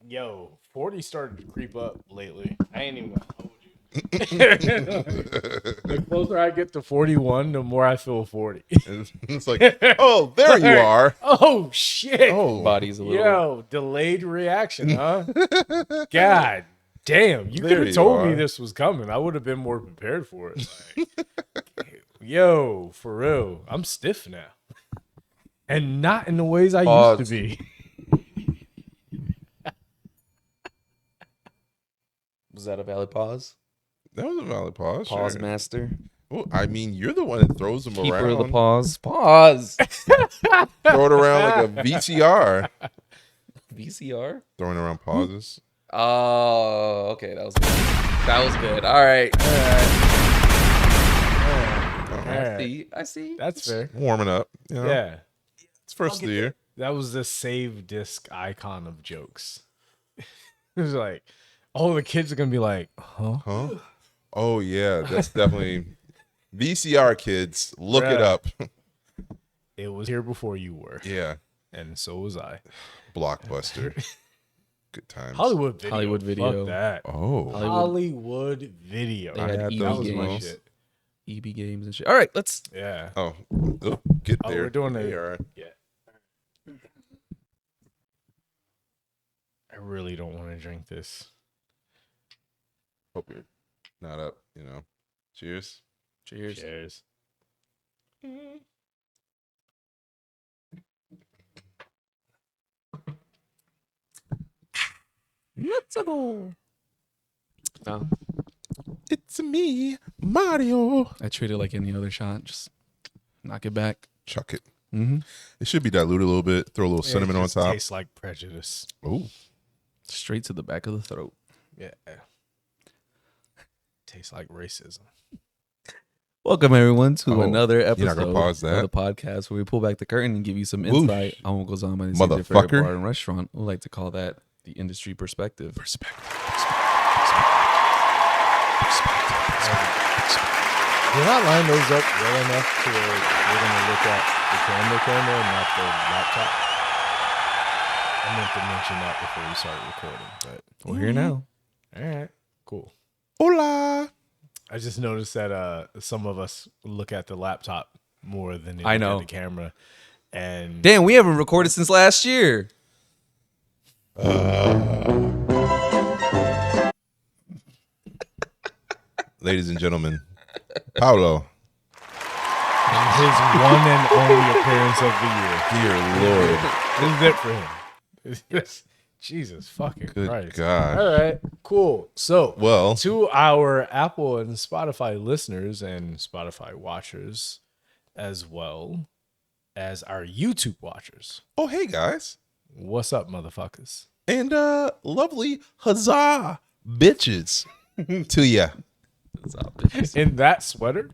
Yo, 40 started to creep up lately. I ain't even gonna hold you. The closer I get to 41, the more I feel 40. It's like, oh, there you are. Oh shit. Oh, Body's a little. Yo, delayed reaction, huh? God damn. You could There have you told me are. this was coming. I would have been more prepared for it. Like, yo, for real. I'm stiff now. And not in the ways I used to be. Was that a valid pause? that was a valid pause. Pause sure. master. Well, I mean, you're the one that throws them Keeper around. of the pause. Pause. Throw it around like a VCR. VCR? Throwing around pauses. Oh, okay. That was good. That was good. All right. I see. That's fair. Warming up. You know? Yeah. It's first of the year. That was the save disc icon of jokes. It was like, all the kids are going to be like, huh? Huh? Oh, yeah. That's definitely VCR kids. Look it Bruh. up. It was here before you were. Yeah. And so was I. Blockbuster. Good times. Hollywood Video. Hollywood Video. Fuck that. Oh. Hollywood Video. They had had EB That was my games. shit. EB games and shit. All right, let's. Yeah. Oh. Get Oh, there. we're doing it. Yeah, all right. Yeah. I really don't want to drink this. Hope you're not up, you know. Cheers. Cheers. Cheers. Let's go. No, It's me, Mario. I treat it like any other shot. Just knock it back. Chuck it. Mm-hmm. It should be diluted a little bit. Throw a little cinnamon It on just top. tastes like prejudice. Oh. Straight to the back of the throat. Yeah. Tastes like racism. Welcome everyone to Oh, another you're not episode gonna pause of that? the podcast where we pull back the curtain and give you some Whoosh. insight on what goes on behind the scenes of your favorite Motherfucker. bar and restaurant. We like to call that the industry perspective. Did I line those up well enough to where we're going to look at the camera and not the laptop? I meant to mention that before we started recording, but We're here now. all right, cool. Hola. I just noticed that some of us look at the laptop more than they I look know. at the camera. And Damn, we haven't recorded since last year. Ladies and gentlemen, Paolo. his one and only appearance of the year. Dear Lord. This is it for him. It's- Jesus fucking Good Christ. gosh. All right, cool. So, Well, to our Apple and Spotify listeners and Spotify watchers, as well as our YouTube watchers, oh, hey, guys. what's up, motherfuckers? And lovely huzzah bitches to ya. In that sweater?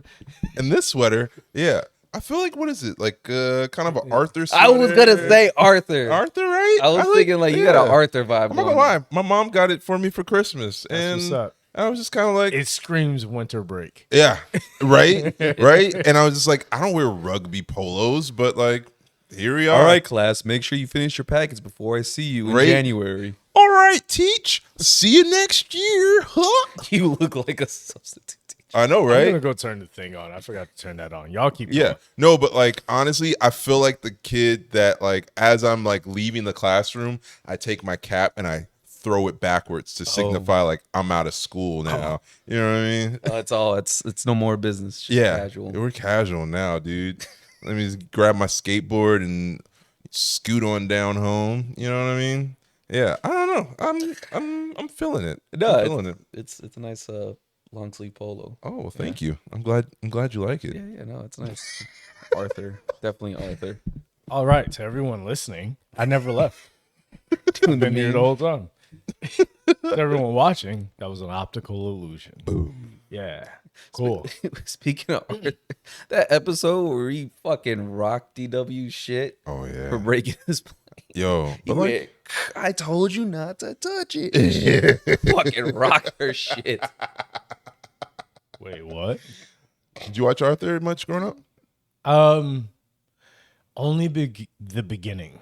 And this sweater, yeah. I feel like, what is it? Like kind of an Arthur sweater? I was gonna say Arthur. Arthur, right? I was thinking like you got an Arthur vibe. I'm not gonna going. lie. My mom got it for me for Christmas. That's what's And up. I was just kind of like, It screams winter break. yeah, right? Right? And I was just like, I don't wear rugby polos, but like, here we are. All right, class. Make sure you finish your packets before I see you in Right. January. All right, teach. See you next year. Huh? You look like a substitute teacher. I know, I'm right? gonna go turn the thing on. I forgot to turn that on. Y'all keep Yeah. going. No, but like honestly, I feel like the kid that like as I'm like leaving the classroom, I take my cap and I throw it backwards to signify like I'm out of school now. You know what I mean? It's all. It's no more business. It's just Yeah. casual. We're casual now, dude. Let me just grab my skateboard and scoot on down home. You know what I mean? Yeah. I don't know. I'm feeling it. No, I'm feeling it. It's a nice long sleeve polo. Oh, well, thank you. I'm glad you like it. Yeah, no, it's nice. Arthur, definitely Arthur. All right, to everyone listening, I never left. Doing the Been here the meme. whole time. To everyone watching, that was an optical illusion. Boom. Yeah, cool. Speaking of Arthur, that episode where he fucking rocked DW shit Oh yeah. for breaking his plane. Yo, He but like, went, I told you not to touch it. Fucking rock her shit. Wait, what? did you watch Arthur much growing up? Only the beginning.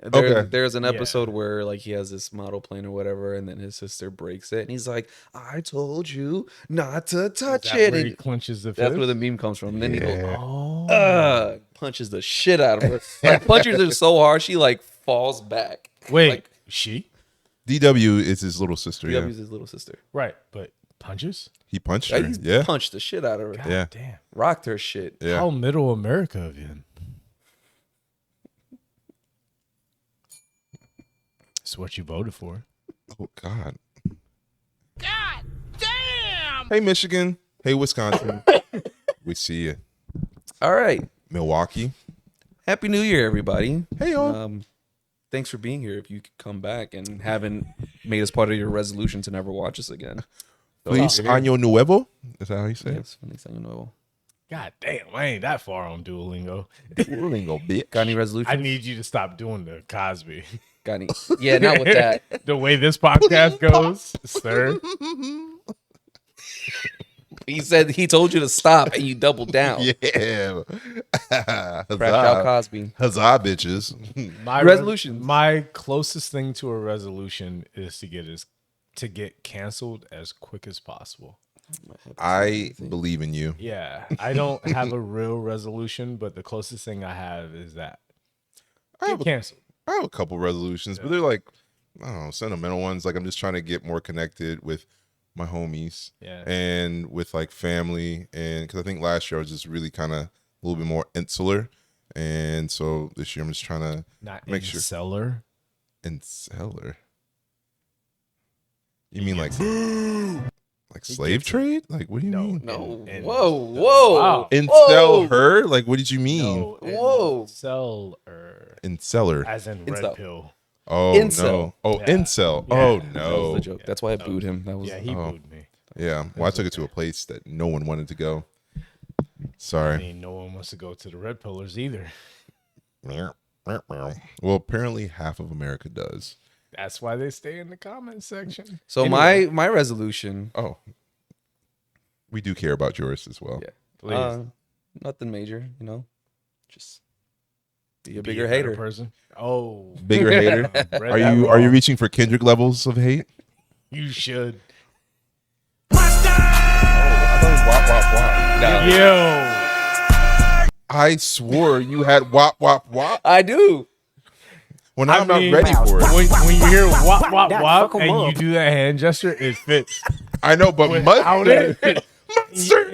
There's an Yeah. episode where like he has this model plane or whatever, and then his sister breaks it, and he's like, "I told you not to Is touch that it." where he And clenches the fist? that's where the meme comes from. And then he goes, Yeah. Oh. punches the shit out of her. Like punches her so hard she like falls back. Wait, like, she? DW is his little sister. Yeah, DW's his little sister. Right, but punches? he punched Like, her. he's Yeah, punched the shit out of her. God Yeah. damn. Rocked her shit. yeah. How middle America of him. It's what you voted for. Oh God. God damn! Hey Michigan. Hey Wisconsin. We see you. All right. Milwaukee. Happy New Year, everybody. Hey y'all. Thanks for being here. If you could come back and haven't made us part of your resolution to never watch us again. Feliz Año Nuevo. Is that how you say it? Yes, Feliz Año Nuevo. God damn, I ain't that far on Duolingo. Duolingo, bitch. Got any resolutions? I need you to stop doing the Cosby. Got any? Yeah, not with that. The way this podcast goes, sir. He said he told you to stop, and you doubled down. Yeah. Cracked out Cosby. Huzzah, bitches. My Resolutions. My closest thing to a resolution is to get canceled as quick as possible. I believe in you. Yeah, I don't have a real resolution, but the closest thing I have is that I have get canceled. I have a couple resolutions, but they're like, I don't know, sentimental ones. Like I'm just trying to get more connected with my homies, Yeah. and with like family, and because I think last year I was just really kind of a little bit more insular, and so this year I'm just trying to Not make in sure. seller. Insular. You mean like slave trade? Like what do you mean? No. And- Whoa, whoa. Wow. Incel her? Like what did you mean? No, Whoa. seller, Inceller. as in Incel. red pill. Oh Incel. no. Oh Yeah. incel. Yeah. Oh That was no. the joke. That's why I booed him. That was Yeah, he Oh. booed me. Yeah. Well, I took it to a place that no one wanted to go. I Sorry. mean, no one wants to go to the red pillars either. Well, apparently half of America does. That's why they stay in the comment section. So Anyway, my resolution. Oh. We do care about yours as well. Yeah. please Nothing major, you know. Just be a be bigger better hater. person. Oh, Bigger hater. read Are that you wrong. reaching for Kendrick levels of hate? You should. I thought it was wop wop wop. Yo, I swore you had wop wop wop. I do. Well, I now I'm not mean, ready for it. when you hear wop wop That wop fuck 'em and you up. do that hand gesture, it fits. I know, but Without it, Mustard.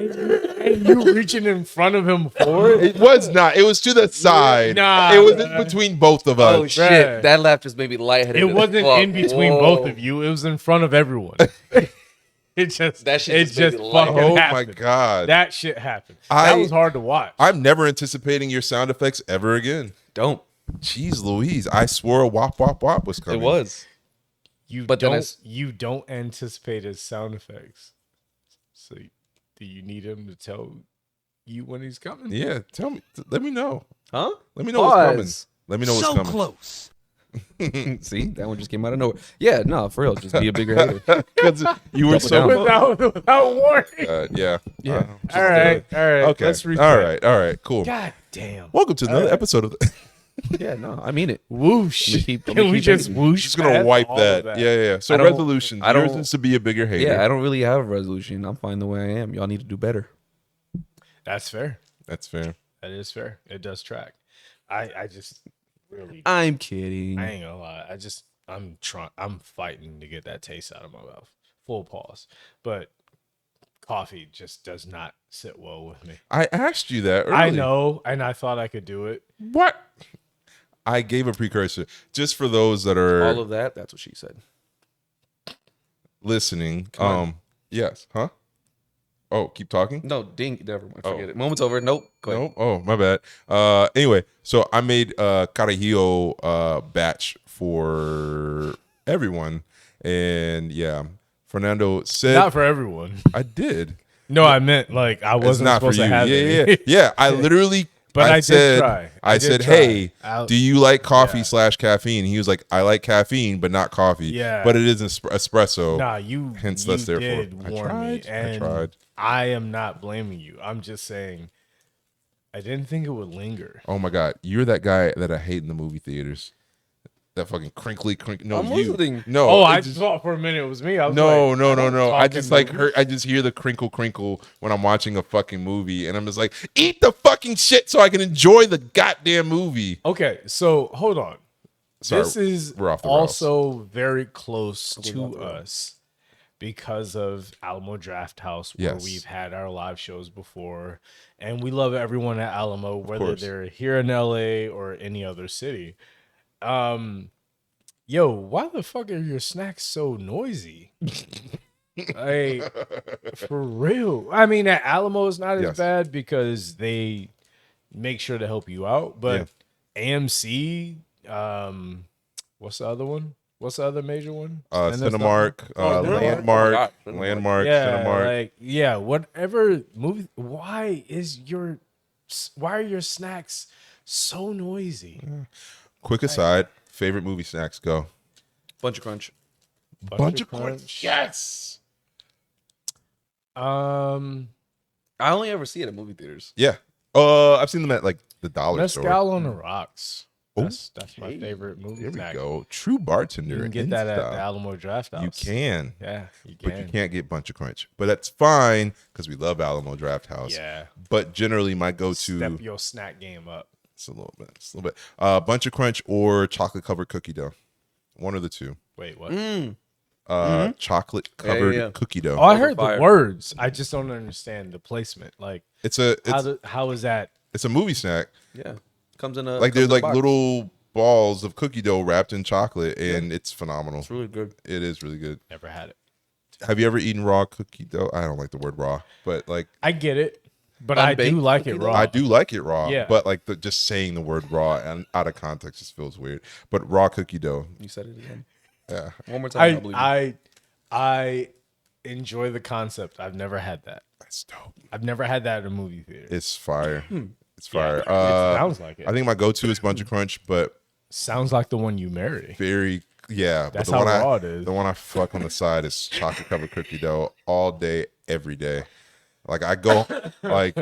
and you reaching in front of him for it. It was not. It was to the side. Nah, it was in bruh. between both of us. Oh shit! bruh. That laugh just made me lightheaded. It as wasn't fuck. in between Whoa. both of you. It was in front of everyone. It just That shit it just made just me laugh. fucking Oh my happened. god! That shit happened. I- That was hard to watch. I'm never anticipating your sound effects ever again. Don't. Jeez Louise, I swore a wop wop wop was It coming. was. You But then you don't anticipate his sound effects. So do you need him to tell you when he's coming? Yeah, tell me. Let me know. Huh? Let me know what's coming. Pause. Let me know what's So coming. close. See, that one just came out of nowhere. Yeah, no, for real. Just be a bigger hater. Because you were Double so. down. Without warning. Yeah. Yeah. All right. Okay. Let's reset. All right. Cool. God damn. Welcome to another episode of. Yeah, no, I mean it. Whoosh. Let me keep- let Can me we keep just thinking. whoosh? Just gonna past wipe all that. of Yeah. So I don't- resolutions. I don't- Yours is to be a bigger hater. Yeah, I don't really have a resolution. I'm fine the way I am. Y'all need to do better. That's fair. That's fair. That is fair. It does track. I just really I'm kidding. I ain't gonna lie. I'm fighting to get that taste out of my mouth. Full pause. But coffee just does not sit well with me. I asked you that earlier. I know, and I thought I could do it. What? I gave a precursor just for those that are All of that. That's what she said. listening. Come on. Yes. Huh? Oh, keep talking. No, dink. Never mind. Oh. Forget it. Moment's over. Nope. Go ahead. No. Oh, my bad. Anyway, so I made a Carajillo batch for everyone, and yeah, Fernando said Not for everyone. I did. No, I meant like I It's wasn't not for supposed you. to have Yeah. any. I literally. But I did said, try. I I did said, try. hey, I'll- do you like coffee Yeah. / caffeine? He was like, I like caffeine, but not coffee. Yeah. But it is espresso. Nah, you Hence, you that's therefore. did I warn me, tried. I and tried. I am not blaming you. I'm just saying I didn't think it would linger. Oh my god, you're that guy that I hate in the movie theaters. That fucking crinkly. No, I'm you. listening. No. Oh, it I just- thought for a minute it was me. I was No, like, no, no, no. I just like talking I just hear the crinkle when I'm watching a fucking movie, and I'm just like, eat the fucking shit so I can enjoy the goddamn movie. Okay, so hold on. Sorry, This is we're off the rails. also very close off to the rails. us because of Alamo Draft House, where Yes. we've had our live shows before, and we love everyone at Alamo, whether course. they're here in LA or any other city. Yo, why the fuck are your snacks so noisy? Like, for real. I mean, at Alamo is not as Yes. bad because they make sure to help you out, but AMC, what's the other one? What's the other major one? Cinemark, Oh, Cinemark. Landmark, Oh my God, Cinemark. Landmark, Yeah, Cinemark. like whatever movie. Why are your snacks so noisy? Quick aside, favorite movie snacks go. Bunch of Crunch. Bunch of Crunch. Yes. Um, I only ever see it at movie theaters. Yeah. I've seen them at like the dollar store. Mezcal on the rocks. Oh, That's my favorite movie There we snack. go. True bartender. You can get in that at style. the Alamo Draft House. You can. Yeah, you can. But you can't get Bunch of Crunch. But that's fine because we love Alamo Draft House. Yeah. But generally, my go-to Step your snack game up. it's a little bit. Bunch of Crunch or chocolate covered cookie dough. One of the two. Wait, what? Chocolate covered yeah. cookie dough. Oh, I Those are heard the fire. words. I just don't understand the placement. Like, It's a how is that? it's a movie snack. Yeah. Comes in a Like comes they're in a like box. little balls of cookie dough wrapped in chocolate, and it's phenomenal. It's really good. It is really good. Never had it. Have you ever eaten raw cookie dough? I don't like the word raw, but like I get it, but I do Unbaked like it cookie raw. dough? I do like it raw. Yeah. But like just saying the word raw and out of context just feels weird. But raw cookie dough, You said it again. yeah. One more time. I believe you. I enjoy the concept. I've never had that. That's dope. I've never had that at a movie theater. It's fire. Hmm. It's fire. it sounds like it. I think my go-to is Bunch of Crunch, but Sounds like the one you marry. very but That's the how one raw it is. the one I fuck on the side is chocolate covered cookie dough all day, every day. Like I go like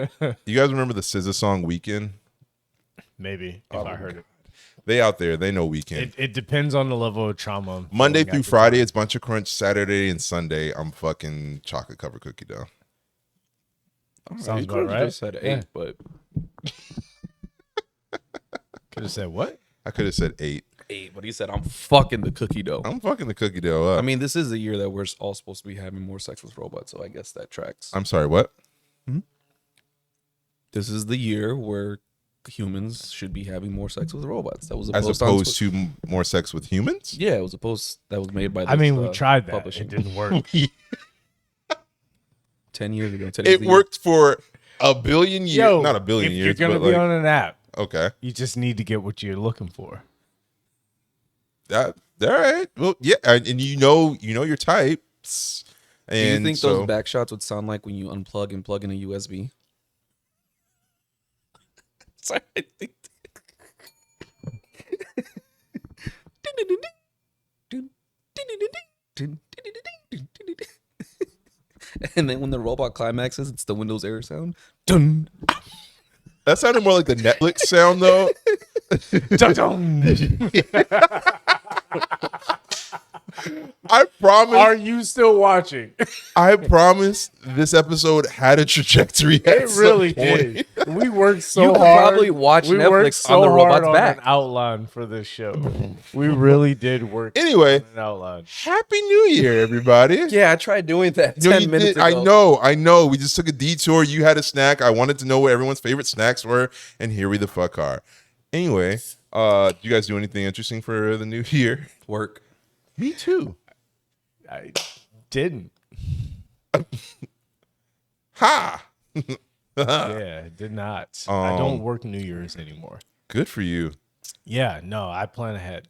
you guys remember the SZA song Weekend? Maybe if I heard it. They out there, they know Weekend. It depends on the level of trauma. I'm Monday feeling through at the Friday, it's Bunch of Crunch. Saturday and Sunday, I'm fucking chocolate covered cookie dough. Sounds You about could've right. just said 8, Yeah. but Could have said what? I could have said 8. 8. But he said, I'm fucking the cookie dough. I'm fucking the cookie dough up. I mean, this is the year that we're all supposed to be having more sex with robots, so I guess that tracks. I'm sorry, what? This is the year where humans should be having more sex with robots. That was a As post on opposed to more sex with humans? Yeah, it was a post that was made by. I mean, we this, tried that. publishing. It didn't work. 10 years ago. Today's It the worked for a billion years. Yo, Not a billion if years, you're gonna but be like, on an app, okay. you just need to get what you're looking for. That all right. Well, yeah, and you know your types. Year. Do you And think so, those back shots would sound like when you unplug and plug in a USB? Sorry, I think. And then when the robot climaxes, it's the Windows error sound. Dun. that sounded more like the Netflix sound though. I promise. Are you still watching? I promise this episode had a trajectory. At It really some point. did. We worked so You could hard. probably watch we Netflix worked so on the hard robot's on back. an outline for this show. We really did work Anyway, on an outline. Happy New Year, everybody. Yeah, I tried doing that No, 10 you minutes did. ago. I know. We just took a detour. You had a snack. I wanted to know what everyone's favorite snacks were, and here we the fuck are. Anyway, do you guys do anything interesting for the new year? Work. Me too. I didn't. Ha! Yeah, did not. I don't work New Year's anymore. Good for you. Yeah, no, I plan ahead.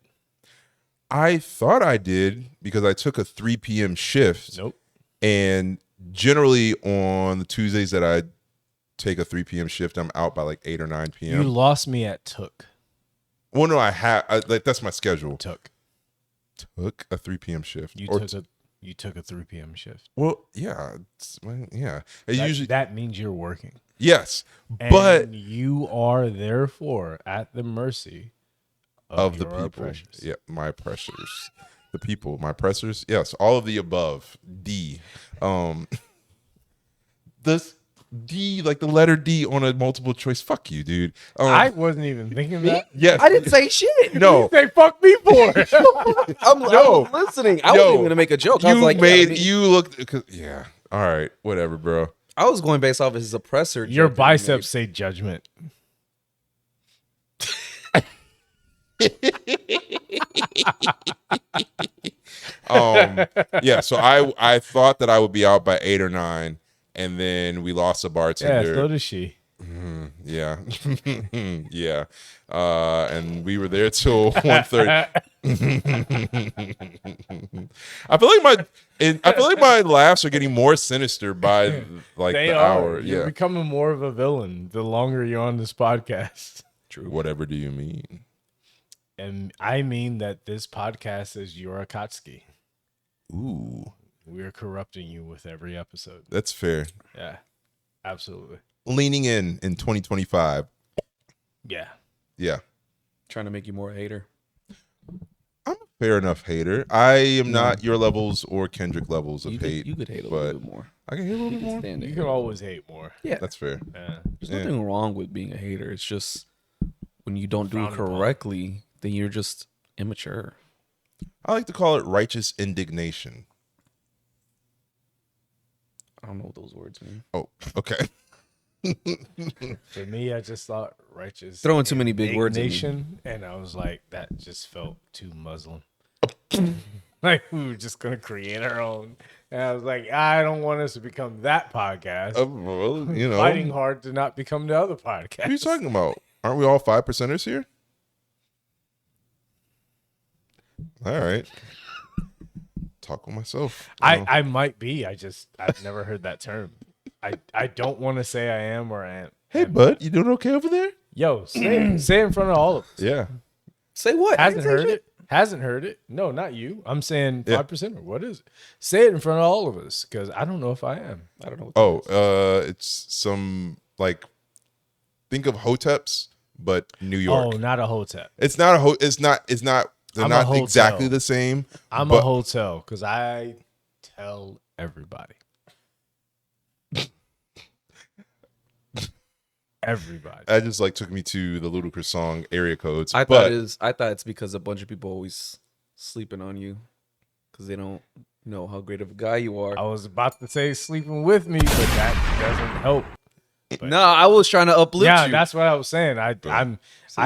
I thought I did because I took a 3 p.m. shift. Nope. And generally on the Tuesdays that I take a 3 p.m. shift, I'm out by like 8 or 9 You p.m. lost me at took. Well, no, like that's my schedule. Took. Took a 3 p.m. shift. You took a 3 p.m. shift. Well, yeah, yeah. It That, usually that means you're working. yes, And but you are therefore at the mercy of the your people. oppressors. Yeah, my oppressors. The people, my oppressors. Yes, all of the above. D. This D, like the letter D on a multiple choice. Fuck you, dude. I wasn't even thinking that. Yes. I didn't say shit. No. They fuck me for. I No. was listening. I wasn't even gonna make a joke. I was You like, made yeah, you look. Yeah. All right. Whatever, bro. I was going based off of his oppressor. Your joke that he biceps made. say judgment. Yeah. So I thought that I would be out by 8 or 9, and then we lost a Yeah, bartender. so does she. Yeah. Yeah. And we were there till 1:30. I feel like my laughs are getting more sinister by like They the are. hour. You're Yeah. becoming more of a villain the longer you're on this podcast. True. Whatever do you mean? And I mean that this podcast is your Akatsuki. Ooh, We're corrupting you with every episode. that's fair. Yeah, absolutely. Leaning in 2025. Yeah. Yeah. Trying to make you more a hater. I'm a fair enough hater. I am not your levels or Kendrick levels of You hate. could hate a but little bit more. I can hate a little bit more. Stand You it. can always hate more. Yeah. That's fair. Yeah. There's nothing wrong with being a hater. It's just when you don't do it Frowned upon. correctly, then you're just immature. I like to call it righteous indignation. I don't know what those words mean. Oh, okay. For me, I just thought righteous. Throwing too many big words at me. indignation, and I was like, that just felt too Muslim. Like we were just gonna create our own. And I was like, I don't want us to become that podcast. Well, you know, Fighting hard to not become the other podcast. what are you talking about? Aren't we all 5%ers here? All right. Talk with myself. I might be. I've never heard that term. I don't want to say I am or I am. Hey, bud, you doing okay over there? Yo, say it in front of all of us. Yeah. Say what? Hasn't heard it. Hasn't heard it. No, not you. I'm saying Yeah. 5%. What is it? Say it in front of all of us because I don't know if I am. I don't know. What Oh, it's some like think of hoteps, but New York. Oh, not a hotel. It's not a it's not they're I'm a not hotel. exactly the same. I'm but a hotel because I tell everybody. Everybody. that just like took me to the Ludacris song Area Codes. I but thought it's because a bunch of people always sleeping on you because they don't know how great of a guy you are. I was about to say sleeping with me, but that doesn't help. No, I was trying to uplift Yeah, you that's what I was saying. I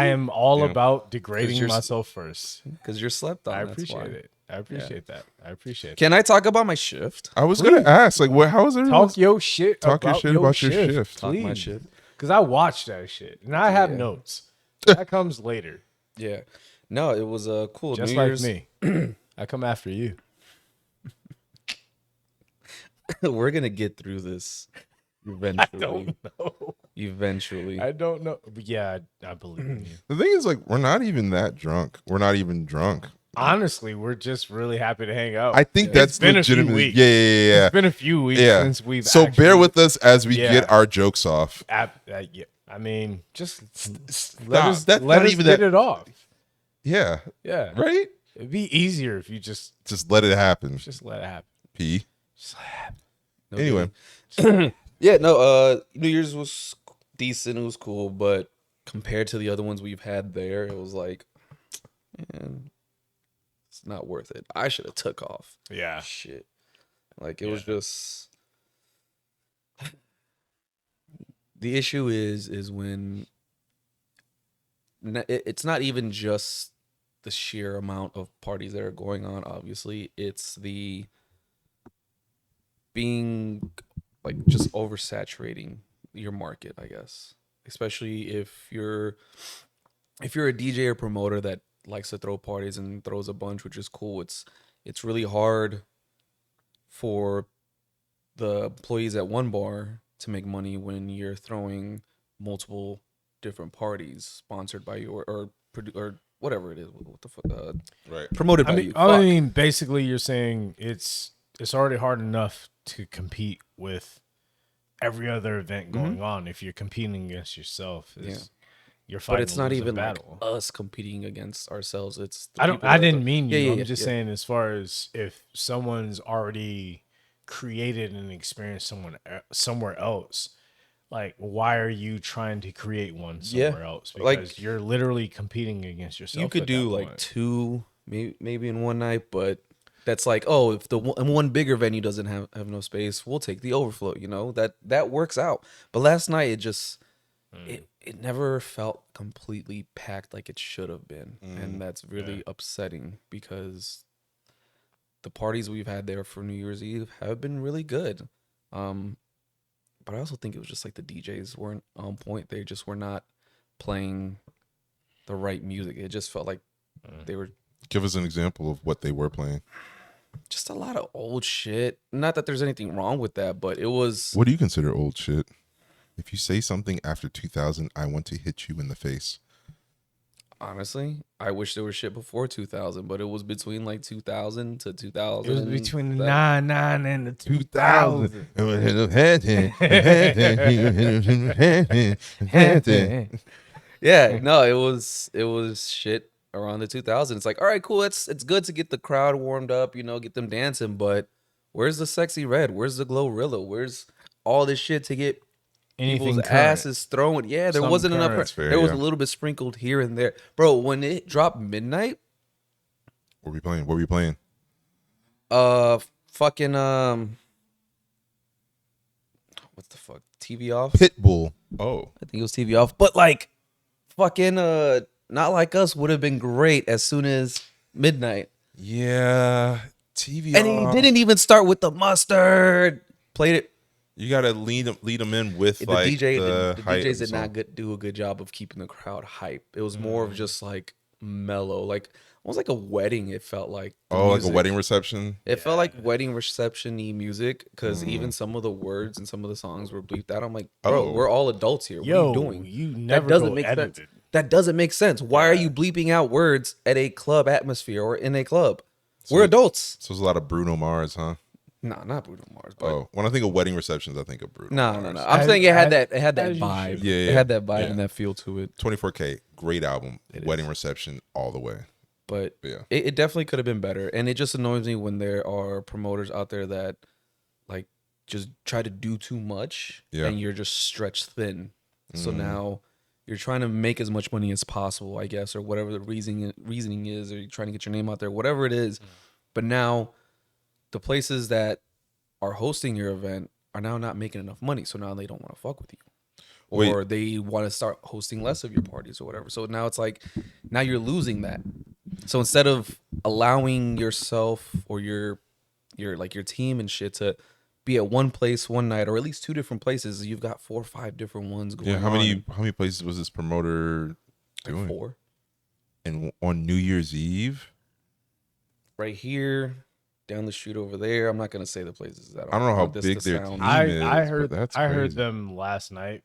am all Yeah. about degrading you're- myself first. because you're slept on. I that's appreciate why. it. I appreciate that. I appreciate Can I talk about my shift? I was gonna ask, like, what? How is that. everyone? Talk your shit. Talk your shit about your shift. Talk my please. shit. Because I watched that shit and I have Yeah. notes. That comes later. Yeah. No, it was a cool Just New like Year's. me. I come after you. We're gonna get through this eventually. Don't know. Eventually. I don't know. But yeah, I believe in you. The thing is, like, we're not even that drunk. We're not even drunk. Honestly, we're just really happy to hang out. I think that's It's been a few legitimately. weeks. Yeah. It's been a few weeks Yeah. since we've So actually, bear with us as we Yeah. get our jokes off. yeah. I mean, just Stop. let us, That's let not us even get that- it off. Yeah. Yeah. Right. It'd be easier if you just Let it happen. let it happen. P. Just let it happen. No Anyway. kidding. Yeah, no, New Year's was decent, it was cool, but compared to the other ones we've had there, it was like, man, it's not worth it. I should have took off. Yeah. Shit. Like it was just the issue is when it's not even just the sheer amount of parties that are going on, obviously. It's the being like just oversaturating your market, I guess. Especially if you're a DJ or promoter that likes to throw parties and throws a bunch, which is cool. It's really hard for the employees at one bar to make money when you're throwing multiple different parties sponsored by you or whatever it is. What the fuck? Right. Promoted by I mean, you. I Fuck. mean, basically, you're saying it's already hard enough to compete with every other event going on. If you're competing against yourself, you're But fighting it's a not losing even like battle. us competing against ourselves. It's the I don't. people I that didn't mean you. Yeah, I'm yeah, just yeah. saying, as far as if someone's already created an experience somewhere else, like why are you trying to create one Yeah, somewhere else? like- Because you're literally competing against yourself. You could at do that like point. 2, maybe in one night, but that's like, oh, if the one bigger venue doesn't have no space, we'll take the overflow. You know, that works out. But last night it just it never felt completely packed like it should have been, and that's really upsetting because the parties we've had there for New Year's Eve have been really good. But I also think it was just like the DJs weren't on point. They just were not playing the right music. It just felt like they were Give us an example of what they were playing. just a lot of old shit. Not that there's anything wrong with that, but it was What do you consider old shit? If you say something after 2000, I want to hit you in the face. honestly, I wish there was shit before 2000, but it was between like 2000 to 2000. It was between the that- 99 and the 2000. Yeah, no, it was shit around the 2000s. It's like, all right, cool. It's good to get the crowd warmed up, get them dancing, but where's the Sexy Red? Where's the Glorilla? Where's all this shit to get Anything people's current. asses thrown? Yeah, there Something wasn't enough. current. That's fair, There was yeah. a little bit sprinkled here and there. Bro, when it dropped midnight, What were we playing? What were we playing? fucking what's the fuck? TV off? Pitbull. Oh. I think it was TV off. But like fucking Not Like Us would have been great as soon as midnight. Yeah. TV And he didn't even start with the mustard. Played it. You got to lead them in with The like DJ, the the height DJs of the did not song. do a good job of keeping the crowd hype. It was more of just like mellow, like almost like a wedding. It felt like the Oh, like a music. wedding reception? It felt like wedding reception-y music because even some of the words and some of the songs were bleeped out. I'm like, bro, Oh. we're all adults here. What Yo, are you doing? you That never doesn't go make edited. sense. That doesn't make sense. Why are you bleeping out words at a club atmosphere or in a club? We're adults. So there's a lot of Bruno Mars, huh? Nah, not Bruno Mars, but Oh, when I think of wedding receptions, I think of Bruno no. Mars. I'm As- saying it had as- that as you vibe. should. Yeah, It yeah, had that vibe yeah. and that feel to it. 24K, great album. Wedding reception all the way. But Yeah. it definitely could have been better. And it just annoys me when there are promoters out there that like just try to do too much Yeah. and you're just stretched thin. So now you're trying to make as much money as possible, I guess, or whatever the reasoning is, or you're trying to get your name out there, whatever it is. But now the places that are hosting your event are now not making enough money. So now they don't want to fuck with you. Or they want to start hosting less of your parties or whatever. So now it's like, now you're losing that. So instead of allowing yourself or your team and shit to be at one place one night, or at least 2 different places, you've got 4 or 5 different ones going Yeah, how on. many places was this promoter Like doing? 4. And on New Year's Eve? Right here, down the street over there. I'm not gonna say the places. I don't know how want this big to their sound- team I is, heard but that's I heard crazy. them last night,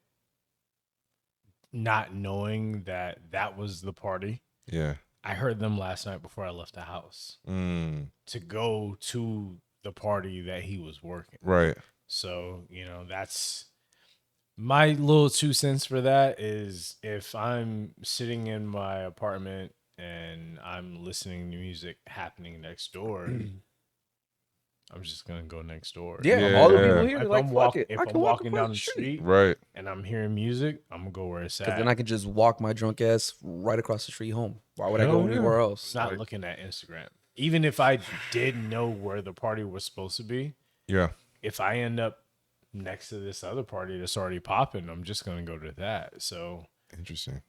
not knowing that was the party. Yeah. I heard them last night before I left the house Mm, to go to the party that he was working. right. So, that's my little 2 cents for that is if I'm sitting in my apartment and I'm listening to music happening next door, I'm just gonna go next door. Yeah, Yeah. all the people here. If They're like, I'm fuck walking, it. if I I'm can walk walking across down the street Right. and I'm hearing music, I'm gonna go where it's Because at. then I can just walk my drunk ass right across the street home. Why would I go Hell yeah. anywhere else? I'm not Like, looking at Instagram. Even if I did know where the party was supposed to be, Yeah. if I end up next to this other party that's already popping, I'm just gonna go to that. So Interesting.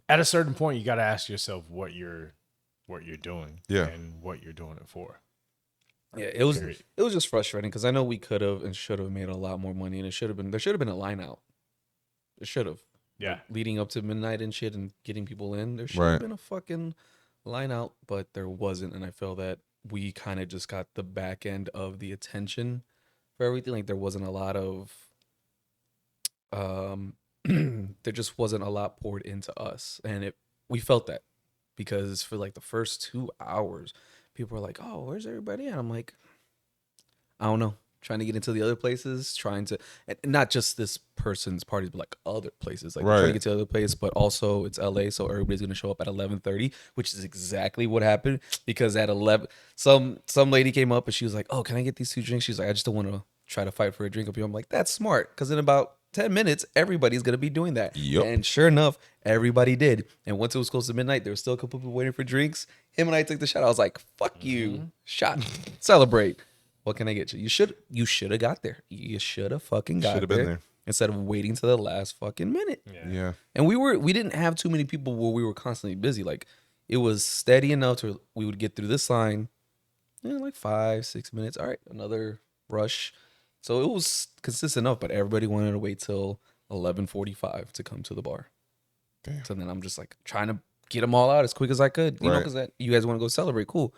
at a certain point, you got to ask yourself what you're doing, Yeah. and what you're doing it for. yeah, it was Period. just frustrating because I know we could have and should have made a lot more money, and there should have been a line out. It should have. Yeah, Leading up to midnight and shit and getting people in, there should Right. have been a fucking line out, but there wasn't, and I feel that we kind of just got the back end of the attention for everything. Like there wasn't a lot of there just wasn't a lot poured into us, and we felt that because for like the first 2 hours people were like, oh, where's everybody at? I'm like, I don't know, trying to get into the other places, trying to, and not just this person's parties, but like other places, like Right. trying to get to the other place. But also it's LA, so everybody's gonna show up at 11:30, which is exactly what happened. Because at 11, some lady came up and she was like, "Oh, can I get these 2 drinks?" She's like, "I just don't want to try to fight for a drink up here." I'm like, "That's smart, because in about 10 minutes, everybody's gonna be doing that." Yup. And sure enough, everybody did. And once it was close to midnight, there was still a couple people waiting for drinks. Him and I took the shot. I was like, "Fuck you, shot, celebrate." What can I get you? You should have got there. You should have fucking got Shoulda been there, there. instead of waiting to the last fucking minute. Yeah. And we didn't have too many people where we were constantly busy. Like it was steady enough to we would get through this line, like 5-6 minutes. All right, another rush. So it was consistent enough, but everybody wanted to wait till 11:45 to come to the bar. Damn. So then I'm just like trying to get them all out as quick as I could, you know, Right. because you guys want to go celebrate. Cool.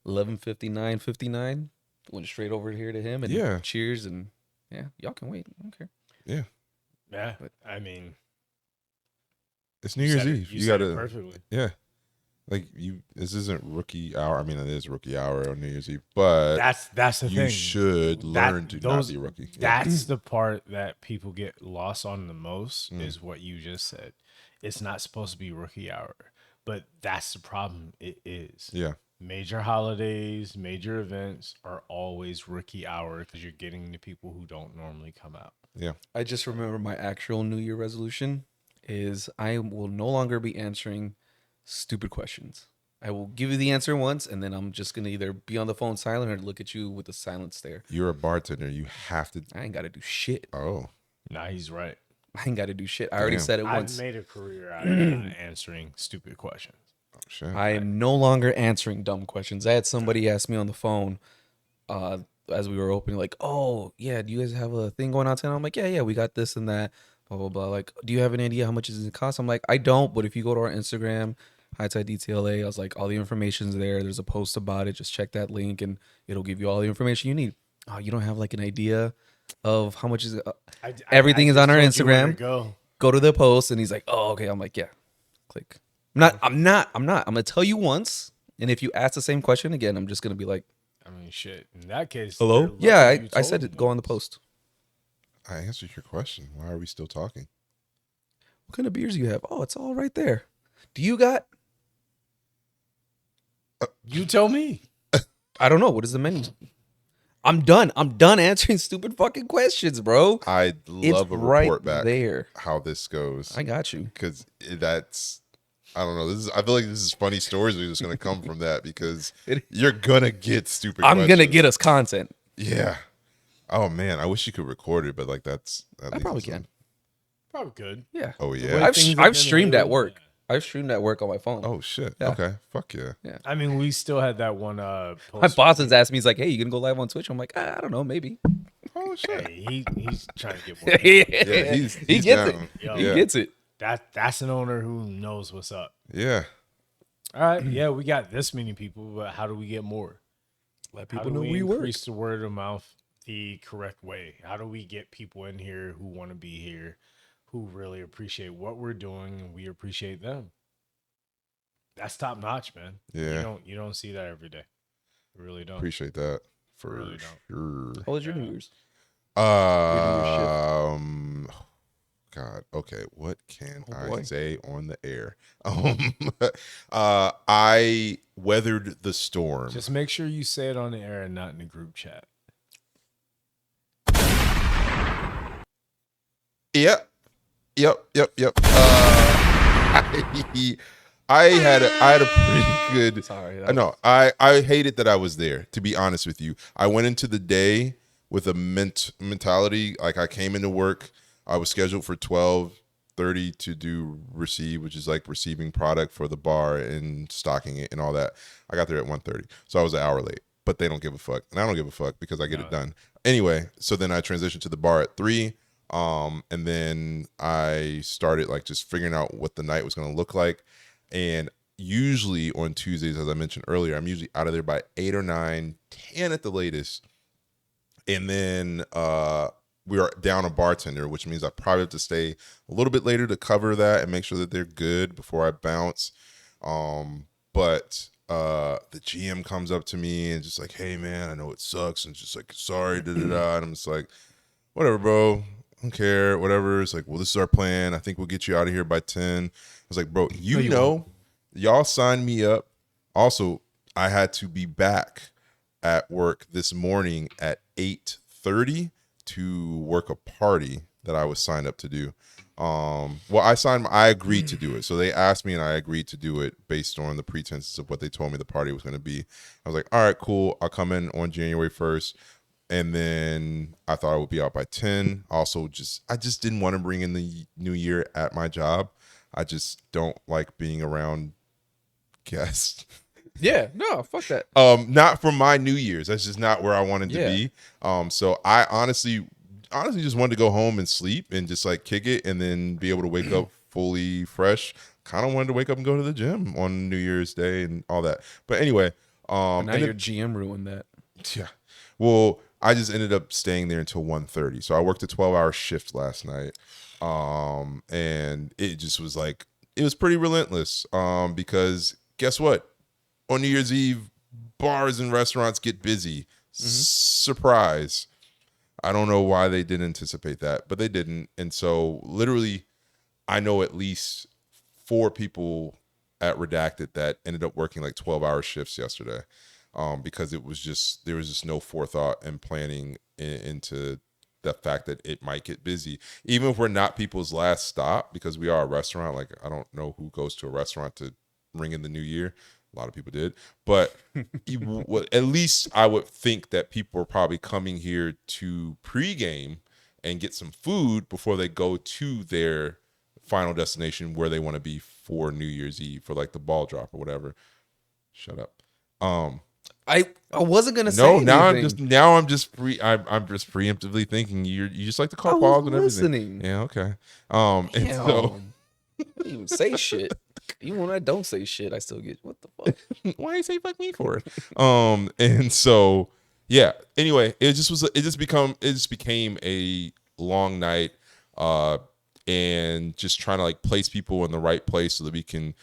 11:59, went straight over here to him and Yeah. cheers, and yeah, y'all can wait. I don't care. Yeah. Yeah, I mean, It's New Year's said it- Eve. you You said it gotta. perfectly. Yeah. Like this isn't rookie hour. I mean, it is rookie hour on New Year's Eve, but That's the you thing. should That- learn to not those- be a rookie. Yeah. That's the part that people get lost on the most Mm. is what you just said. It's not supposed to be rookie hour, but that's the problem. It is. Yeah. Major holidays, major events are always rookie hour because you're getting the people who don't normally come out. Yeah. I just remember my actual New Year resolution is I will no longer be answering stupid questions. I will give you the answer once, and then I'm just gonna either be on the phone silent or look at you with a silent stare. You're a bartender. You have to. I ain't got to do shit. Oh. Nah, he's right. I ain't got to do shit. I already Damn. said it I've once. made a career out of not answering stupid questions. Oh, shit. I am no longer answering dumb questions. I had somebody ask me on the phone as we were opening, like, "Oh, yeah, do you guys have a thing going on tonight?" I'm like, "Yeah, we got this and that, blah, blah, blah." Like, "Do you have an idea how much does it cost?" I'm like, "I don't, but if you go to our Instagram, High Tide DTLA, I was like, all the information's there. There's a post about it. Just check that link and it'll give you all the information you need." "Oh, you don't have like an idea of how much is it?" Everything is just on our told you where to Instagram. Go. Go to the post, and he's like, "Oh, okay." I'm like, "Yeah." Click. I'm not. I'm gonna tell you once, and if you ask the same question again, I'm just gonna be like, I mean, shit. In that case, "Hello?" they're lucky Yeah, you I told said them it. Go on the once. post. I answered your question. Why are we still talking? What kind of beers do you have? Oh, it's all right there. Do you got? You tell me. I don't know. What is the menu? I'm done. I'm done answering stupid fucking questions, bro. I'd It's love a right report back there. how this goes. I got you. Because that's, I don't know. I feel like this is funny stories are just gonna come from that because you're gonna get stupid. I'm gonna questions. get us content. Yeah. Oh man, I wish you could record it, but like that's. I probably can. Probably good. Yeah. Oh way yeah. I've things have I've been streamed lately, at work. yeah. I've streamed at work on my phone. Oh shit. Yeah. Okay. Fuck yeah. I mean, we still had that one. My Post boss has asked me. He's like, "Hey, you gonna go live on Twitch?" I'm like, "I don't know, maybe." Oh shit. Hey, he's trying to get more. Yeah. he gets down. it. Yo. He Yeah. gets it. That's an owner who knows what's up. Yeah. All right, yeah, we got this many people, but how do we get more? Let How people do know we we work. increase the word of mouth the correct way? How do we get people in here who want to be here, who really appreciate what we're doing, and we appreciate them? That's top notch, man. Yeah. You don't see that every day. You really don't. Appreciate that for Really sure. How was your New Year's? God. Okay. What can Oh, I boy. say on the air? I weathered the storm. Just make sure you say it on the air and not in the group chat. Yep. I had a pretty good. Sorry. I know. I hated that I was there. To be honest with you, I went into the day with a mentality like I came into work. I was scheduled for 12:30 to do receive, which is like receiving product for the bar and stocking it and all that. I got there at 1:30, so I was an hour late. But they don't give a fuck, and I don't give a fuck because I get it done anyway. So then I transitioned to the bar at 3. And then I started like just figuring out what the night was going to look like. And usually on Tuesdays, as I mentioned earlier, I'm usually out of there by 8 or 9, 10 at the latest. And then we are down a bartender, which means I probably have to stay a little bit later to cover that and make sure that they're good before I bounce. But the GM comes up to me and just like, hey man, I know it sucks, and just like, sorry, da da da. And I'm just like, whatever, bro. I don't care, whatever. It's like, well, this is our plan. I think we'll get you out of here by 10. I was like, bro, you know, y'all signed me up. Also, I had to be back at work this morning at 8:30 to work a party that I was signed up to do. Well, I agreed to do it. So they asked me and I agreed to do it based on the pretenses of what they told me the party was going to be. I was like, all right, cool. I'll come in on January 1st. And then I thought I would be out by 10. Also, I just didn't want to bring in the new year at my job. I just don't like being around guests. Yeah, no, fuck that. Not for my New Year's. That's just not where I wanted to be. So I honestly just wanted to go home and sleep and just like kick it and then be able to wake up fully fresh. Kind of wanted to wake up and go to the gym on New Year's Day and all that. But anyway, Now your GM ruined that. Yeah. Well, I just ended up staying there until 1:30. So I worked a 12-hour shift last night. And it just was like, it was pretty relentless. Because guess what? On New Year's Eve, bars and restaurants get busy. Surprise. I don't know why they didn't anticipate that, but they didn't. And so literally, I know at least 4 people at Redacted that ended up working like 12-hour shifts yesterday. Because there was just no forethought and planning into the fact that it might get busy. Even if we're not people's last stop, because we are a restaurant. Like, I don't know who goes to a restaurant to ring in the new year. A lot of people did. But at least I would think that people are probably coming here to pregame and get some food before they go to their final destination where they want to be for New Year's Eve, for like the ball drop or whatever. Shut up. I wasn't gonna say no. anything. I'm just preemptively thinking you just like to call balls and everything. Listening. Yeah, okay. And so I didn't even say shit. Even when I don't say shit, I still get what the fuck. why you say fuck me for it? And so yeah. Anyway, it just became a long night, and just trying to like place people in the right place so that we can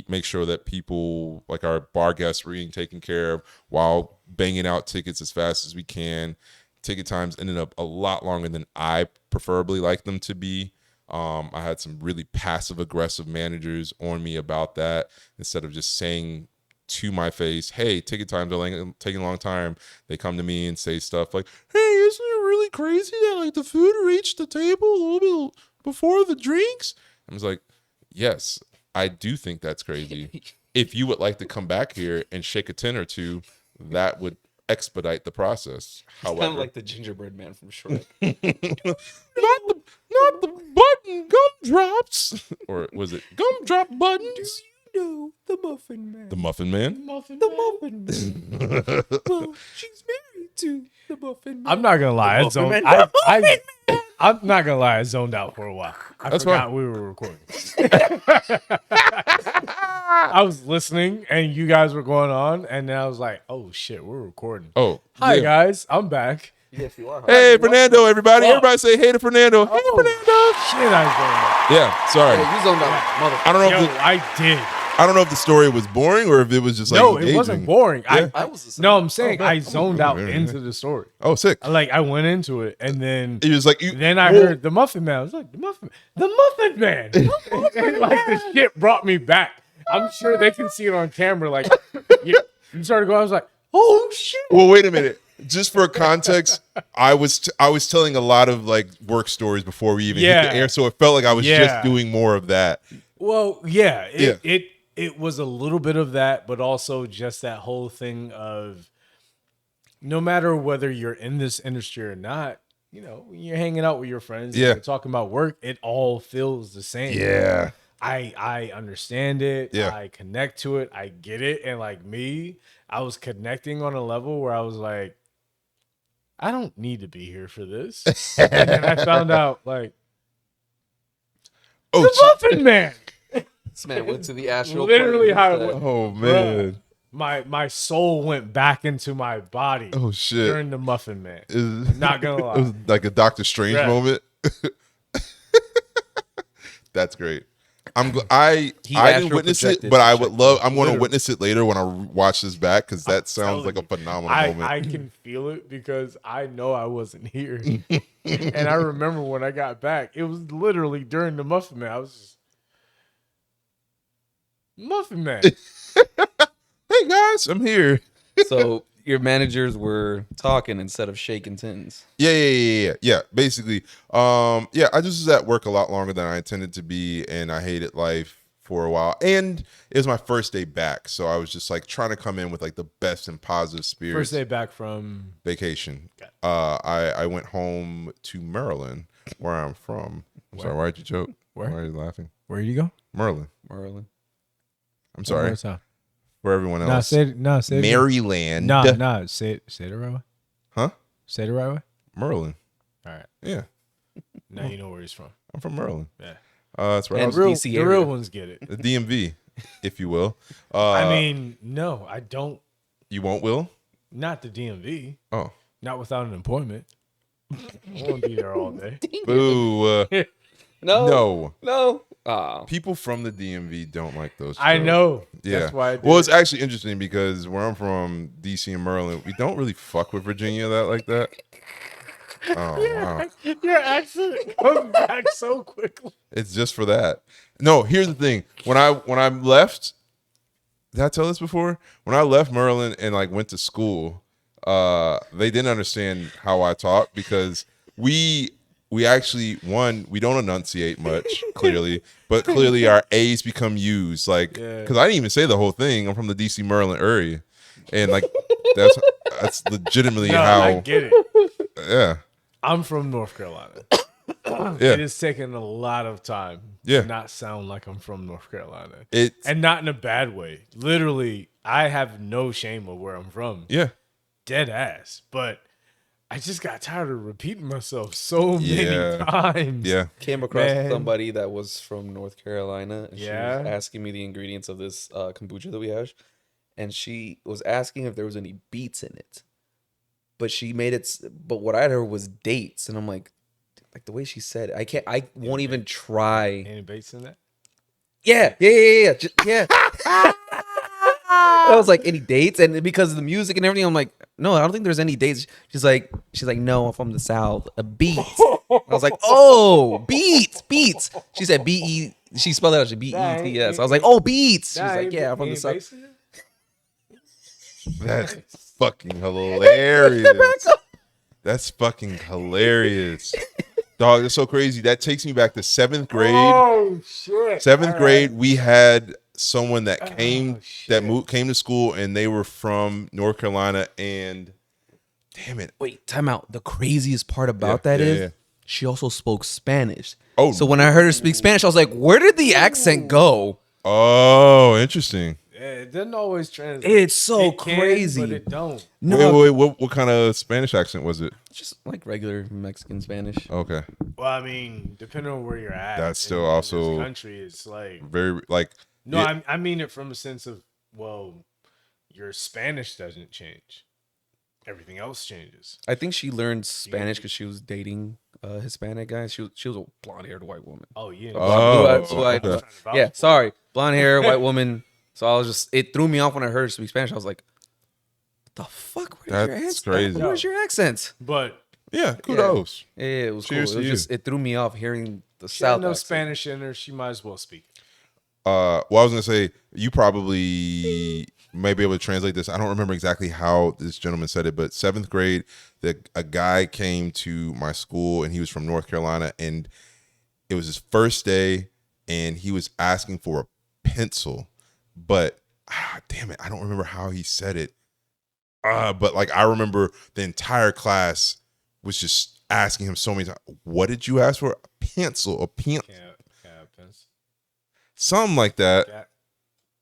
make sure that people, like our bar guests, are being taken care of while banging out tickets as fast as we can. Ticket times ended up a lot longer than I preferably like them to be. I had some really passive aggressive managers on me about that. Instead of just saying to my face, hey, ticket times are taking a long time, they come to me and say stuff like, hey, isn't it really crazy that like the food reached the table a little bit before the drinks? I was like, yes, I do think that's crazy. If you would like to come back here and shake a 10 or two, that would expedite the process. However, Kind of like the gingerbread man from Shrek. not the button gumdrops, or was it gumdrop buttons? No, the Muffin Man. The Muffin Man. The Muffin Man. Well, she's married to the Muffin Man. I'm not gonna lie, I'm not gonna lie, I zoned out for a while. I forgot we were recording. I was listening and you guys were going on, and then I was like, oh shit, we're recording. Oh, Hi yeah. guys, I'm back. Yes, you are. Hey, Fernando, everybody. Well- Everybody say hey to Fernando. Hey, Fernando. Shit, I zoned out. Yeah, sorry. Yeah, you zoned out, mother. I don't know. Yo, I did. I don't know if the story was boring or if it was just like No, engaging. it wasn't boring. Yeah. I was the same. No, I'm saying I man. zoned out Yeah. into the story. Oh, sick. Like I went into it, and then It was like then I heard the Muffin Man. I was like, the Muffin Man. And, like the shit brought me back. I'm sure they can see it on camera. Like you started going. I was like, oh shit. Well, wait a minute. Just for context, I was telling a lot of like work stories before we even hit the air, so it felt like I was just doing more of that. Well, yeah, it was a little bit of that, but also just that whole thing of no matter whether you're in this industry or not, you know, when you're hanging out with your friends, and you're talking about work, it all feels the same. Yeah. I understand it. Yeah. I connect to it. I get it. And like me, I was connecting on a level where I was like, I don't need to be here for this. And then I found out like, Oh, the Muffin Man. This man went to the astral. Literally plane how it instead. went. oh man. My soul went back into my body Oh shit. during the Muffin Man. It was- Not gonna lie. It was like a Doctor Strange Right. moment. That's great. I astral didn't witness it, projected but to I check would love. the- I'm going to Literally. witness it later when I watch this back because that sounds like a telling you, phenomenal moment. I can feel it because I know I wasn't here. And I remember when I got back, it was literally during the Muffin Man. I was just, Muffin Man. Hey guys, I'm here. So your managers were talking instead of shaking tins. Yeah. Basically, yeah, I just was at work a lot longer than I intended to be, and I hated life for a while. And it was my first day back, so I was just like trying to come in with like the best and positive spirits. First day back from Vacation. Okay. I went home to Maryland, where I'm from. I'm sorry, why'd you joke? Where? Why are you laughing? where you go? Merlin. Merlin. I'm sorry for everyone Nah, else. say it. Nah, say it. again. Maryland. Nah. Say it the right way. Huh? Say it the right way. Merlin. All right. Yeah, Now you know where he's from. I'm from Merlin. Yeah. That's where I And was. DC The area. real ones get it. The DMV, if you will. I mean, no, I don't. You won't will? Not the DMV. Oh, Not without an appointment. I won't be there all day. boo! No. No, Ah. people from the DMV don't like those. I jokes. know. Yeah. That's why I did Well, it's it. actually interesting because where I'm from, DC and Maryland, we don't really fuck with Virginia like that. Oh wow, Your accent comes back so quickly. it's just for that. No, here's the thing. When I left, did I tell this before? When I left Maryland and like went to school, they didn't understand how I talk because we actually we don't enunciate much clearly, but clearly our A's become U's. Like because I didn't even say the whole thing. I'm from the DC Maryland area, and like that's legitimately No, how. I get it. Yeah, I'm from North Carolina. yeah. It has taken a lot of time Yeah. to not sound like I'm from North Carolina. It's And not in a bad way. Literally, I have no shame of where I'm from. yeah. Dead ass. But I just got tired of repeating myself so Yeah. many times. Yeah. Came across Man. somebody that was from North Carolina, and she Yeah? was asking me the ingredients of this kombucha that we have, and she was asking if there was any beets in it. But she made it. But what I heard was dates, and I'm like the way she said it, I won't even try. Any baits in that? Yeah. Yeah. I was like, any dates? And because of the music and everything, I'm like, no, I don't think there's any dates. She's like, no, I'm from the South. A beat. I was like, oh, beats. She said B-E. She spelled it out. B-E-T-S. I was like, oh, beats. She's like, yeah, I'm from the South. That's fucking hilarious. That's fucking hilarious. Dog, that's so crazy. That takes me back to 7th grade. Oh, shit. 7th grade, we had someone that came shit. came to school and they were from North Carolina and damn it. Wait, time out. The craziest part about Yeah, that is yeah. she also spoke Spanish. Oh. So when I heard her speak Spanish, I was like, where did the accent go? Oh, interesting. Yeah, it doesn't always translate. It's so It can, crazy. but it don't. No, Wait, what kind of Spanish accent was it? just like regular Mexican Spanish. Okay. Well, I mean, depending on where you're at. That's still in also- this country. It's like Very like no, yeah, I mean it from a sense of your Spanish doesn't change. Everything else changes. I think she learned Spanish because she was dating a Hispanic guy. She was a blonde-haired white woman. Oh yeah. Oh, So okay. yeah, sorry, blonde hair, white woman. So I was just, it threw me off when I heard her speak Spanish. I was like, what the fuck? Where's your That's accent? crazy. Where's your accent? But Yeah, kudos. Yeah, it was Cheers cool. It to was just, it threw me off hearing the she had South no accent. Spanish in her. She might as well speak. Well, I was gonna say you probably may be able to translate this. I don't remember exactly how this gentleman said it, but 7th grade, a guy came to my school and he was from North Carolina, and it was his first day, and he was asking for a pencil, but damn it, I don't remember how he said it. But like I remember the entire class was just asking him so many times, "What did you ask for? A pencil? A pen? Can I have pens? Something like that." Can I-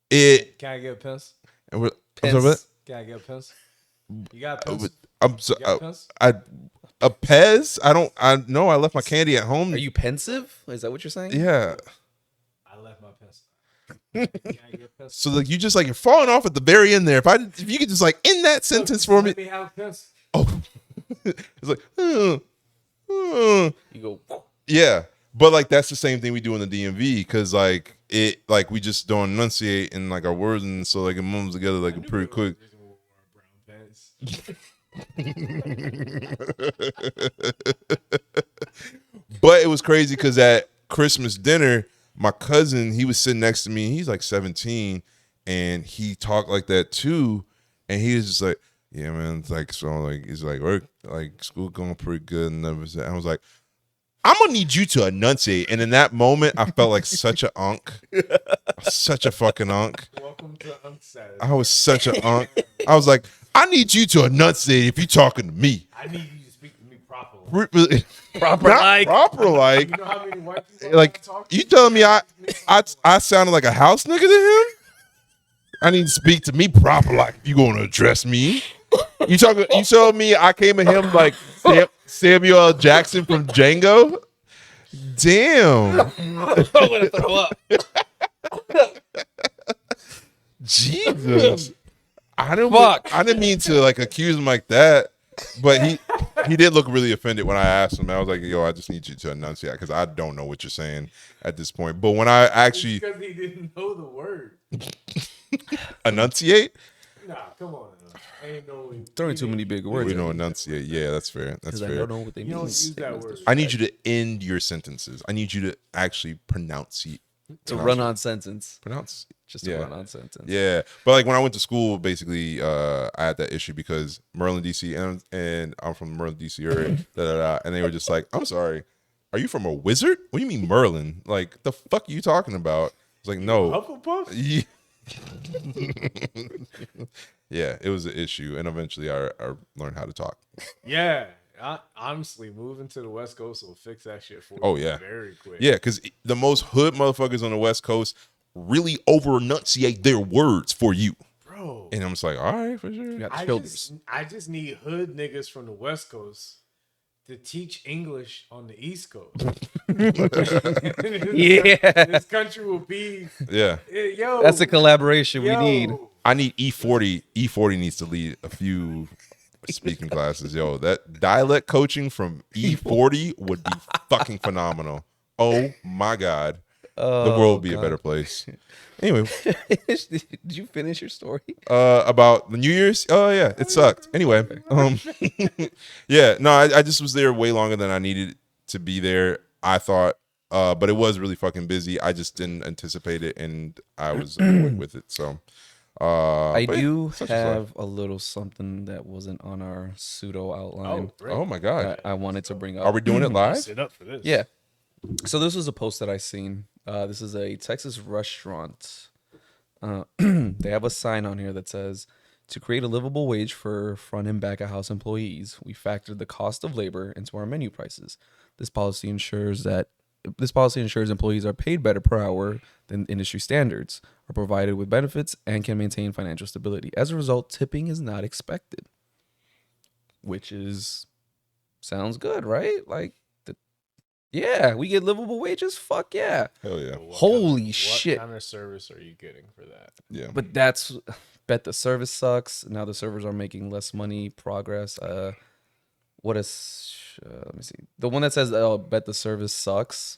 It. Can I get pens? And we're, I'm Pence. sorry, what? Can I get pens? You got pens? I'm so, You got pens? a Pez. I know I left my candy at home. Are you pensive? Is that what you're saying? Yeah. I left my pens. Can I get pens? So like you just like you're falling off at the very end there. If you could just like end that sentence for me. Let me have pens. Oh, it's like You go, yeah. But like that's the same thing we do in the DMV because like we just don't enunciate in like our words, and so like it mums together like pretty quick. But it was crazy because at Christmas dinner, my cousin, he was sitting next to me. He's like 17, and he talked like that too. And he was just like, "Yeah, man, it's like so, like he's like work, like school going pretty good." And everything. I was like, "I'm gonna need you to enunciate." And in that moment, I felt like such a unk, such a fucking unk. Welcome to Unsatisfied. I was such a unk. I was like, "I need you to enunciate if you're talking to me." I need you to speak to me properly. Proper like. Proper like. You know how many white people Like talk you telling me I sounded like a house nigga to him? I need to speak to me proper like you gonna address me. You told me I came at him like Samuel L. Jackson from Django? Damn. I'm gonna throw up. Jesus. I didn't mean to like accuse him like that, but he did look really offended when I asked him. I was like, "Yo, I just need you to enunciate because I don't know what you're saying at this point." But when I actually because he didn't know the word. enunciate, Nah, come on. I ain't know. Throwing too many big words. we don't enunciate. Yeah, that's fair. That's Because I fair. don't know what they You mean. don't use that word. I need you to end your sentences. I need you to actually pronounce it. To run on sentence. Pronounce. Just to run on sentence. Yeah, but like when I went to school, basically, I had that issue because Maryland, DC, and I'm from the Maryland, DC area, and they were just like, "I'm sorry, are you from a wizard? What do you mean Merlin? Like the fuck are you talking about?" It's like, no, Hufflepuff? yeah. Yeah, it was an issue, and eventually I learned how to talk. Yeah. Honestly, moving to the West Coast will fix that shit for you. Oh yeah, very quick. yeah, because the most hood motherfuckers on the West Coast really over enunciate their words for you, Bro. and I'm just like, all right, for sure. You got I children's. just need hood niggas from the West Coast to teach English on the East Coast. Yeah. This country will be Yeah, yo. That's a collaboration we yo. need. I need E40. E40 needs to lead a few speaking classes. Yo, that dialect coaching from E40 would be fucking phenomenal. Oh my God. The world would be a better place. Anyway, Did you finish your story? about the New Year's? Oh yeah, it sucked. Anyway, yeah, no, I just was there way longer than I needed to be there. I thought, but it was really fucking busy. I just didn't anticipate it, and I was annoyed with it. So, I but yeah, do such is life. have a little something that wasn't on our pseudo outline. Oh my God, I wanted to bring up. are we doing it live? Sit up for this. Yeah. So this was a post that I seen. This is a Texas restaurant. They have a sign on here that says, "To create a livable wage for front and back of house employees, we factored the cost of labor into our menu prices. This policy ensures employees are paid better per hour than industry standards, are provided with benefits, and can maintain financial stability. As a result, tipping is not expected." Which sounds good, right? Like, yeah, we get livable wages. Fuck yeah. Hell yeah, Holy shit. What kind of service are you getting for that? yeah. But bet the service sucks. Now the servers are making less money. Progress. Let me see. The one that says, bet the service sucks.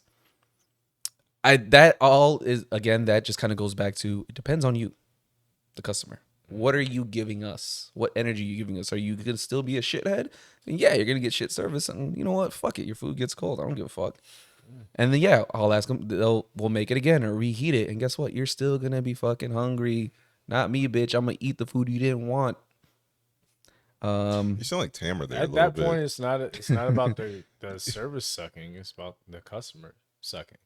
That just kind of goes back to, it depends on you, the customer. What are you giving us? What energy are you giving us? Are you going to still be a shithead? And yeah, you're going to get shit service. And you know what? Fuck it. Your food gets cold. I don't give a fuck. And then, yeah, I'll ask them. We'll make it again or reheat it. And guess what? You're still going to be fucking hungry. Not me, bitch. I'm going to eat the food you didn't want. You sound like Tamara there. At a that little point, bit. it's not about the service sucking. It's about the customer sucking.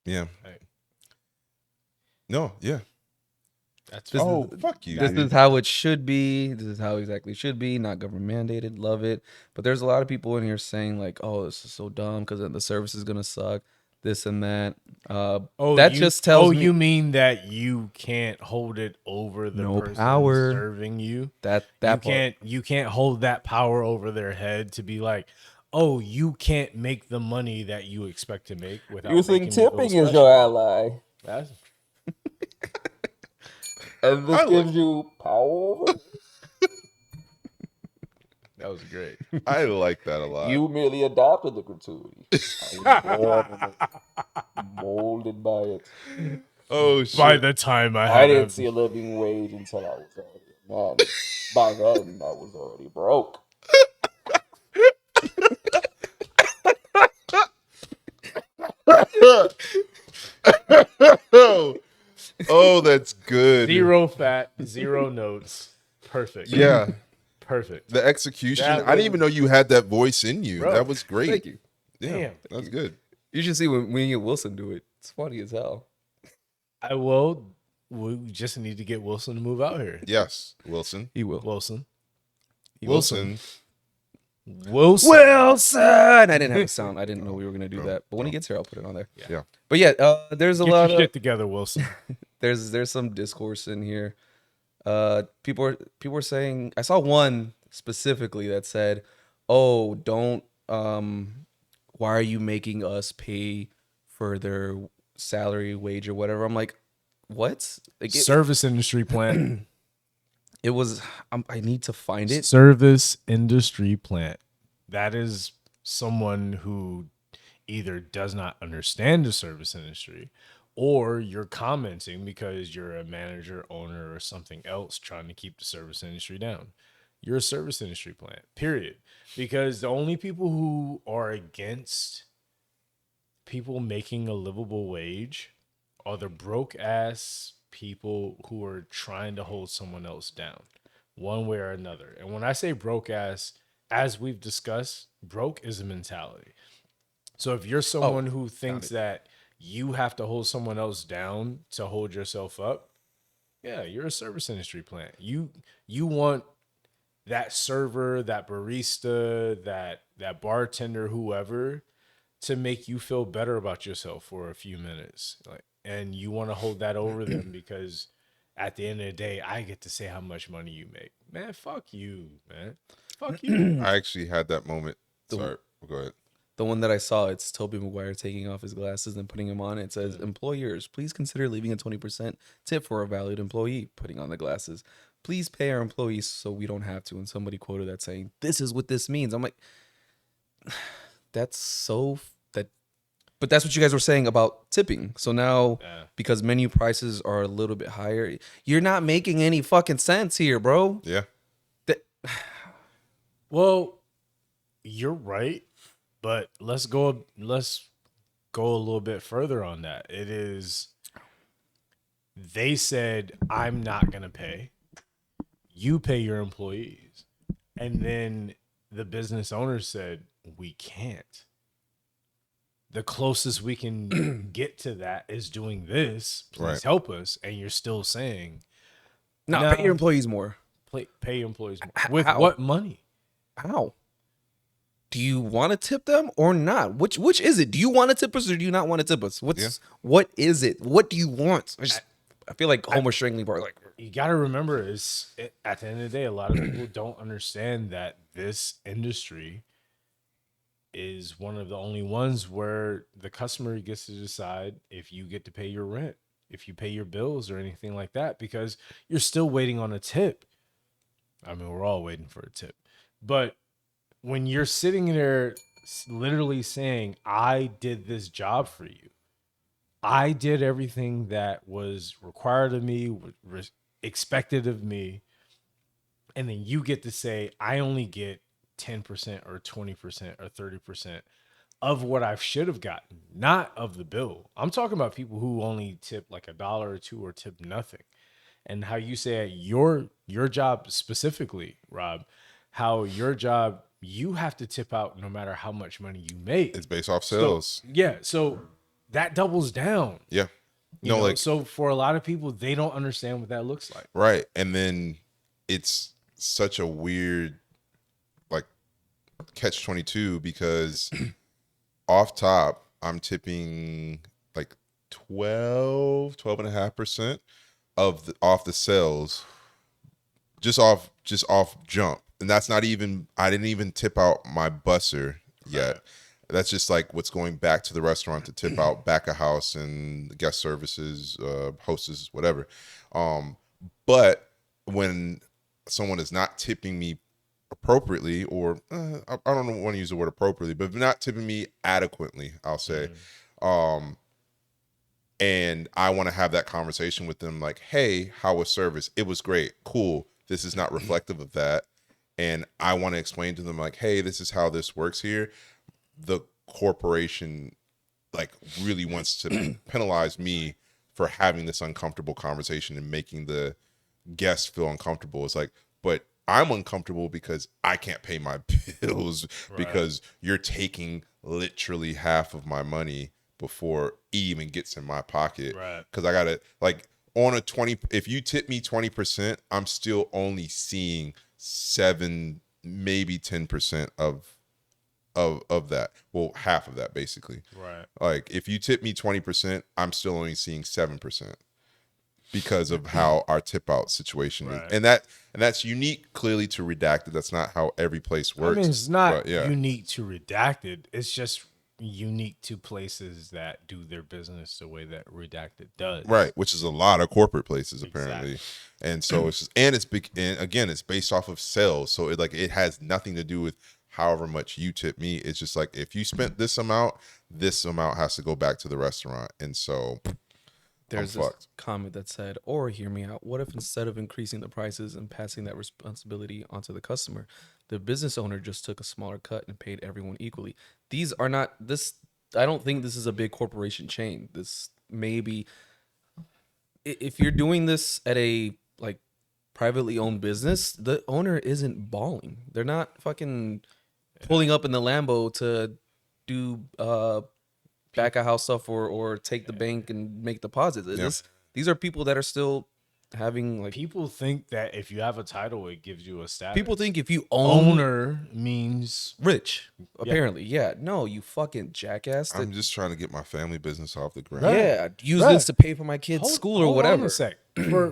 Yeah. Right. No. Yeah. That's Fuck you. This dude. is how it should be. This is how exactly it should be. Not government mandated. Love it. But there's a lot of people in here saying like, "Oh, this is so dumb because the service is gonna suck." This and that. Just tells me you mean that you can't hold it over the No person power. serving you? that You can't hold that power over their head to be like, oh, you can't make the money that you expect to make without. You think tipping is your ally, That's and this gives you power. That was great. I like that a lot. You merely adopted the gratuity. I was born in it, molded by it. Oh shit! By the time I I had didn't see a living wage until I was already a man. By then, I was already broke. Oh, that's good. 0 fat, 0 notes. Perfect. Yeah, Perfect. the execution. That I didn't even know was- you had that voice in you. Bro, That was great. Thank you. Yeah, Damn. that's good. You should see when me and Wilson do it. It's funny as hell. I will. We just need to get Wilson to move out here. Yes, Wilson. He will. Wilson. Wilson. Wilson. Wilson. I didn't have a sound. I didn't know we were gonna do that. But when he gets here, I'll put it on there. Yeah. But yeah, there's a Get lot your of shit together, Wilson. there's some discourse in here. People are saying, I saw one specifically that said, "Oh, don't why are you making us pay for their salary, wage, or whatever?" I'm like, what? Like, Service industry plant. it was. I need to find it. Service industry plant. That is someone who either does not understand the service industry, or you're commenting because you're a manager, owner, or something else trying to keep the service industry down. You're a service industry plant, period. Because the only people who are against people making a livable wage are the broke ass people who are trying to hold someone else down one way or another. And when I say broke ass, as we've discussed, broke is a mentality. So if you're someone who thinks that you have to hold someone else down to hold yourself up, yeah, you're a service industry plant. You want that server, that barista, that bartender, whoever, to make you feel better about yourself for a few minutes. Like, and you want to hold that over them because at the end of the day, I get to say how much money you make. Man, fuck you, man. Fuck you. I actually had that moment. Sorry, go ahead. The one that I saw, it's Tobey Maguire taking off his glasses and putting them on. It says, "Employers, please consider leaving a 20% tip for a valued employee." Putting on the glasses. "Please pay our employees so we don't have to." And somebody quoted that saying, "This is what this means." I'm like, that's so that. But that's what you guys were saying about tipping. So now, because menu prices are a little bit higher, you're not making any fucking sense here, bro. Yeah. Well, you're right, but let's go a little bit further on that. It is, they said, "I'm not going to pay. You pay your employees." And then the business owner said, "We can't. The closest we can get to that is doing this. Please Right. help us." And you're still saying, No, pay your employees more. pay your employees more. With How? what money? How? Do you want to tip them or not? Which is it? Do you want to tip us or do you not want to tip us? What is it? What do you want? I feel like Homer strangling part. Like, You got to remember, at the end of the day, a lot of people don't understand that this industry is one of the only ones where the customer gets to decide if you get to pay your rent, if you pay your bills or anything like that, because you're still waiting on a tip. I mean, we're all waiting for a tip. But when you're sitting there literally saying, "I did this job for you. I did everything that was required of me, expected of me," and then you get to say, "I only get 10% or 20% or 30% of what I should have gotten, not of the bill." I'm talking about people who only tip like $1 or $2 or tip nothing. And how you say your job specifically, Rob, how your job, you have to tip out no matter how much money you make. It's based off sales. So that doubles down. Yeah. You No, know? like, So for a lot of people, they don't understand what that looks like. right. And then it's such a weird, like, catch 22 because off top, I'm tipping like 12.5% off the sales, just off jump. And that's not even, I didn't even tip out my busser yet. That's just like what's going back to the restaurant to tip out back of house and guest services, hostess, whatever. But when someone is not tipping me appropriately, or I don't want to use the word appropriately, but not tipping me adequately, I'll say. And I want to have that conversation with them, like, hey, how was service? It was great. Cool. This is not reflective of that. And I want to explain to them, like, hey, this is how this works here. The corporation, like, really wants to penalize me for having this uncomfortable conversation and making the guests feel uncomfortable. It's like, but I'm uncomfortable because I can't pay my bills because you're taking literally half of my money before it even gets in my pocket. Right. Because I gotta, like, on a 20, if you tip me 20%, I'm still only seeing 7, maybe 10% of that. Well, half of that basically. Right. Like, if you tip me 20%, I'm still only seeing 7% because of how our tip out situation is. And that's unique clearly to Redacted. That's not how every place works. I mean, it's not but, yeah. unique to Redacted. It's just unique to places that do their business the way that Redacted does. Right, which is a lot of corporate places apparently. And so it's just, and it's big, and again, it's based off of sales. So it has nothing to do with however much you tip me. It's just like, if you spent this amount has to go back to the restaurant. And so there's this comment that said, or hear me out, what if instead of increasing the prices and passing that responsibility onto the customer, the business owner just took a smaller cut and paid everyone equally? These are not this. I don't think this is a big corporation chain. This maybe, if you're doing this at a like privately owned business, the owner isn't balling. They're not fucking pulling up in the Lambo to do back of house stuff or take the bank and make deposits. These are people that are still having, like, people think that if you have a title, it gives you a status. People think if you own, owner means rich. Apparently, no, you fucking jackass. I'm just trying to get my family business off the ground. Yeah, use this to pay for my kids' school or whatever. Hold on a sec.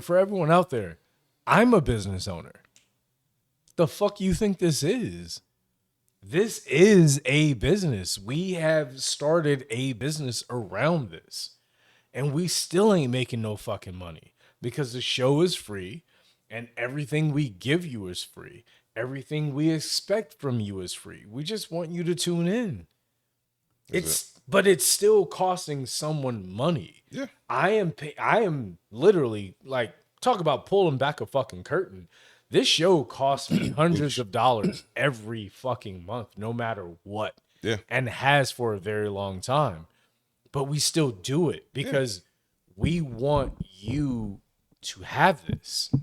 For everyone out there, I'm a business owner. The fuck you think this is? This is a business. We have started a business around this, and we still ain't making no fucking money because the show is free and everything we give you is free. Everything we expect from you is free. We just want you to tune in. But it's still costing someone money. Yeah. I am literally, like, talk about pulling back a fucking curtain. This show costs me hundreds of dollars every fucking month, no matter what. Yeah. And has for a very long time. But we still do it because we want you to have this.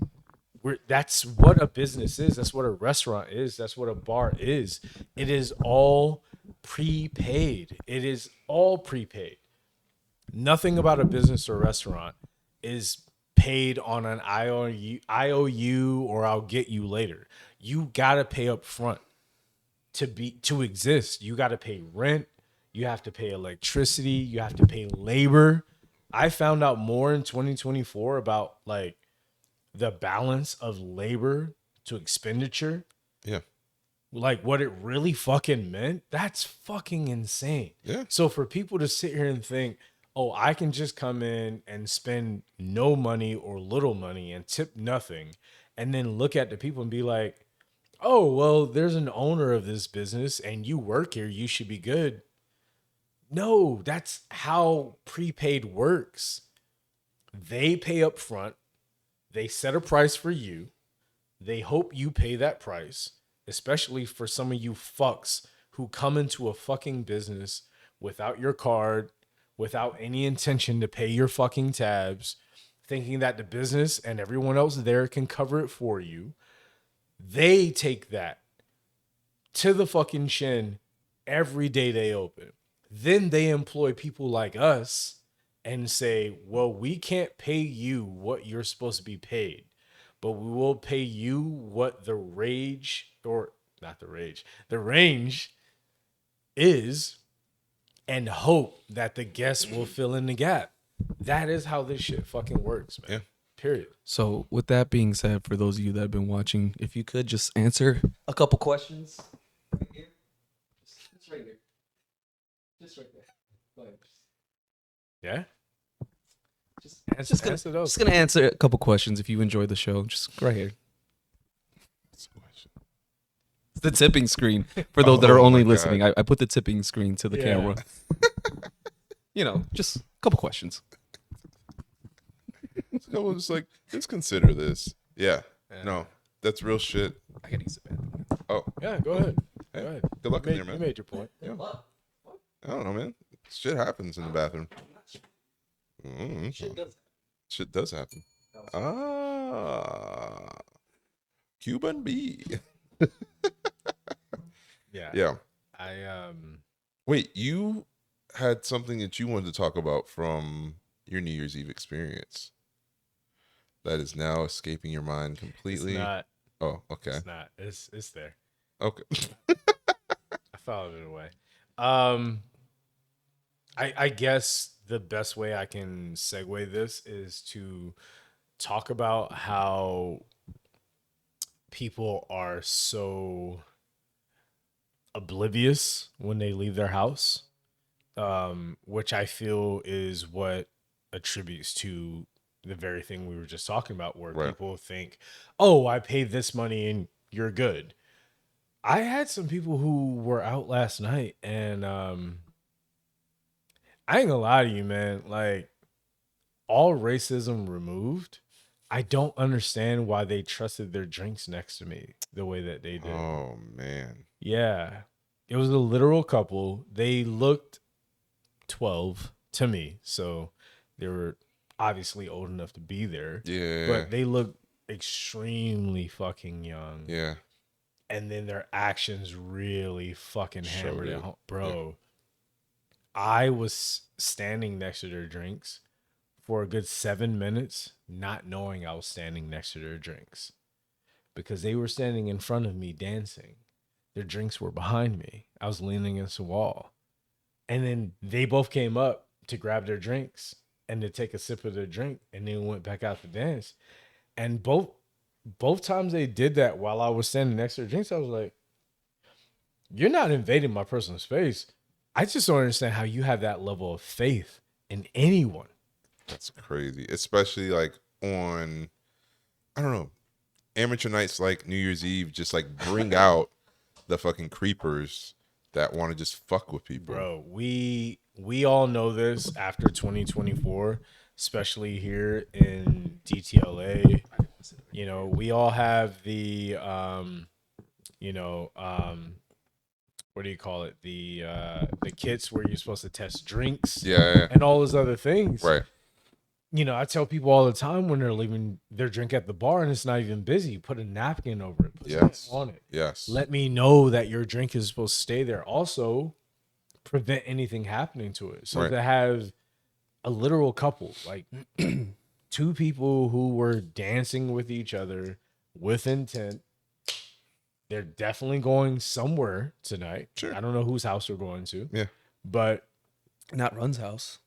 That's what a business is. That's what a restaurant is. That's what a bar is. It is all prepaid. It is all prepaid. Nothing about a business or restaurant is paid on an IOU or I'll get you later. You gotta pay up front to exist. You gotta pay rent. You have to pay electricity. You have to pay labor. I found out more in 2024 about, like, the balance of labor to expenditure. Yeah. Like, what it really fucking meant. That's fucking insane. Yeah. So for people to sit here and think, oh, I can just come in and spend no money or little money and tip nothing, and then look at the people and be like, oh, well, there's an owner of this business and you work here, you should be good. No, that's how prepaid works. They pay up front. They set a price for you. They hope you pay that price, especially for some of you fucks who come into a fucking business without your card, without any intention to pay your fucking tabs, thinking that the business and everyone else there can cover it for you. They take that to the fucking chin every day they open. Then they employ people like us and say, well, we can't pay you what you're supposed to be paid, but we will pay you what the range is, and hope that the guests will fill in the gap. That is how this shit fucking works, man. Yeah. Period. So with that being said, for those of you that have been watching, if you could just answer a couple questions right here. Just right here. Just right there. Go ahead. Yeah. Just gonna answer a couple questions if you enjoyed the show. Just right here. It's the tipping screen for those that are Oh only my God. listening. I put the tipping screen to the Yeah. camera. Just a couple questions. So we'll just consider this. Yeah. No, that's real shit. I gotta use the bathroom. Oh, Yeah, go ahead. hey, Go ahead. good luck in there, You man. made your point. Yeah. I don't know, man. Shit happens in the bathroom. Shit does happen. Ah, Cuban B. Yeah. Yeah. I Wait, you had something that you wanted to talk about from your New Year's Eve experience that is now escaping your mind completely. It's not. Oh, okay. It's not. It's there. Okay. I filed it away. I guess the best way I can segue this is to talk about how people are so oblivious when they leave their house, which I feel is what attributes to the very thing we were just talking about, where Right. people think, oh, I paid this money and you're good. I had some people who were out last night, and I ain't gonna lie to you, man. Like, all racism removed, I don't understand why they trusted their drinks next to me the way that they did. Oh man. Yeah. It was a literal couple. They looked 12 to me. So they were obviously old enough to be there. Yeah. But they looked extremely fucking young. Yeah. And then their actions really fucking hammered Showed it it. home. Bro, I was standing next to their drinks for a good 7 minutes, not knowing I was standing next to their drinks because they were standing in front of me dancing. Their drinks were behind me. I was leaning against the wall. And then they both came up to grab their drinks and to take a sip of their drink, and then went back out to dance. And both times they did that while I was standing next to their drinks, I was like, you're not invading my personal space. I just don't understand how you have that level of faith in anyone. That's crazy. Especially like on, I don't know, amateur nights like New Year's Eve, just like bring out the fucking creepers that want to just fuck with people. Bro, we all know this after 2024, especially here in DTLA. We all have the what do you call it? The kits where you're supposed to test drinks Yeah. and all those other things. Right. I tell people all the time when they're leaving their drink at the bar and it's not even busy, put a napkin over it, put Yes. something on it. Yes. Let me know that your drink is supposed to stay there. Also, prevent anything happening to it. So Right. to have a literal couple, like two people who were dancing with each other with intent, they're definitely going somewhere tonight. Sure. I don't know whose house they're going to. Yeah. But Not Run's house.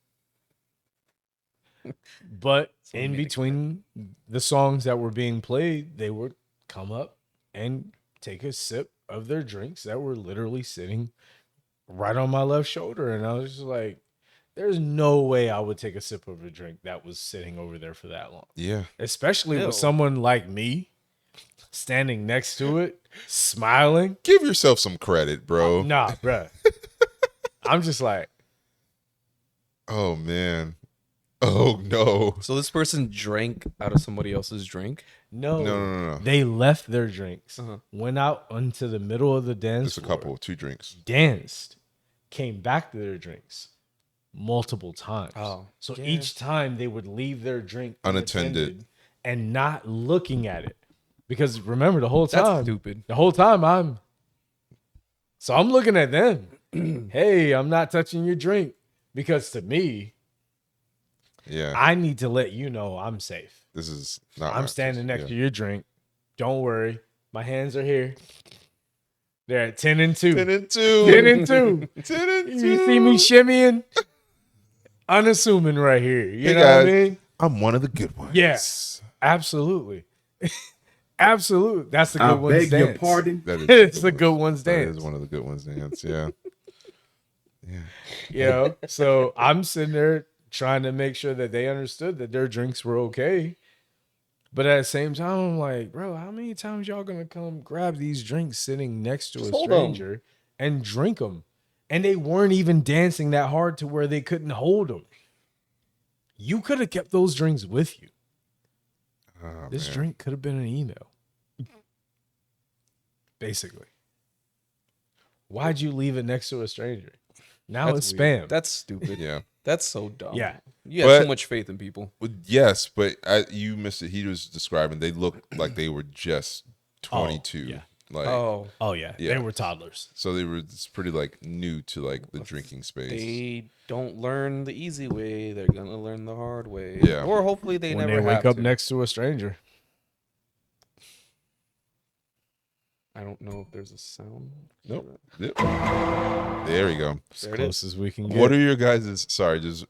in between the songs that were being played, they would come up and take a sip of their drinks that were literally sitting right on my left shoulder. And I was just like, there's no way I would take a sip of a drink that was sitting over there for that long. Yeah. Especially Ew. with someone like me standing next to it, smiling. Give yourself some credit, bro. Nah, bruh. I'm just like, Oh man. Oh no. So this person drank out of somebody else's drink. No. They left their drinks, Uh-huh. went out into the middle of the dance Just a floor, couple, 2 drinks. danced, came back to their drinks multiple times. Oh, So yeah. each time they would leave their drink Unattended. and not looking at it. Because remember, the whole That's time, stupid. the whole time I'm looking at them. Hey, I'm not touching your drink. Because to me, Yeah. I need to let you know I'm safe. This is not I'm standing next to your drink. Don't worry. My hands are here. They're at 10 and 2. 10 and 2. 10 and 2. 10 and 2. You see me shimmying? Unassuming right here. You Hey, know what I guys. mean? I'm one of the good ones. Yes. Absolutely. Absolutely. That's the good I one's beg your dance. pardon. That is It's the good one's That dance. is one of the good ones dance. Yeah. So I'm sitting there trying to make sure that they understood that their drinks were okay. But at the same time, I'm like, bro, how many times y'all gonna come grab these drinks sitting next to Just a hold 'em. stranger and drink them? And they weren't even dancing that hard to where they couldn't hold them. You could have kept those drinks with you. Oh, This man. drink could have been an email. Basically. Why'd you leave it next to a stranger? Now it's weird. spam. That's stupid. Yeah. That's so dumb. Yeah. You have But- too much faith in people. Well, yes, but you missed it. He was describing they looked like they were just 22. yeah. Like, Oh, Oh yeah. Yeah. They were toddlers. so they were it's pretty like new to like the drinking space. they don't learn the easy way. They're gonna learn the hard way. Yeah. Or hopefully they When never they wake have up to. next to a stranger. I don't know if there's a sound. Nope. Yep. There we go. As There it close as we can get. What are your guys' sorry, just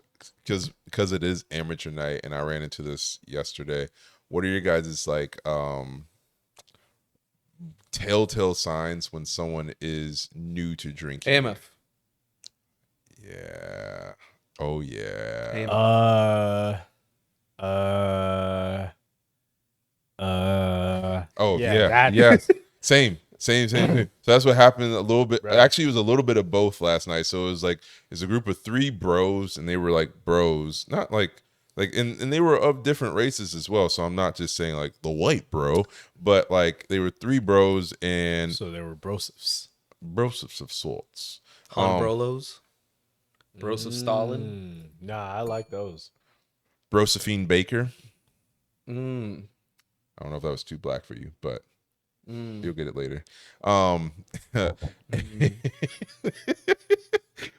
because it is amateur night and I ran into this yesterday. What are your guys' like telltale signs when someone is new to drinking? AMF. Yeah. Oh yeah. AMF. Oh yeah, yeah. that- Yes. Same. Same thing. So that's what happened a little bit. Right. Actually, it was a little bit of both last night. So it was like it's a group of 3 bros, and they were like bros, not like and they were of different races as well. So I'm not just saying like the white bro, but like they were 3 bros and So there were brosifs. bros of sorts. Han Brolos. Bros of Stalin. Nah, I like those. Brosephine Baker. Mm. I don't know if that was too black for you, but Mm. you'll get it later.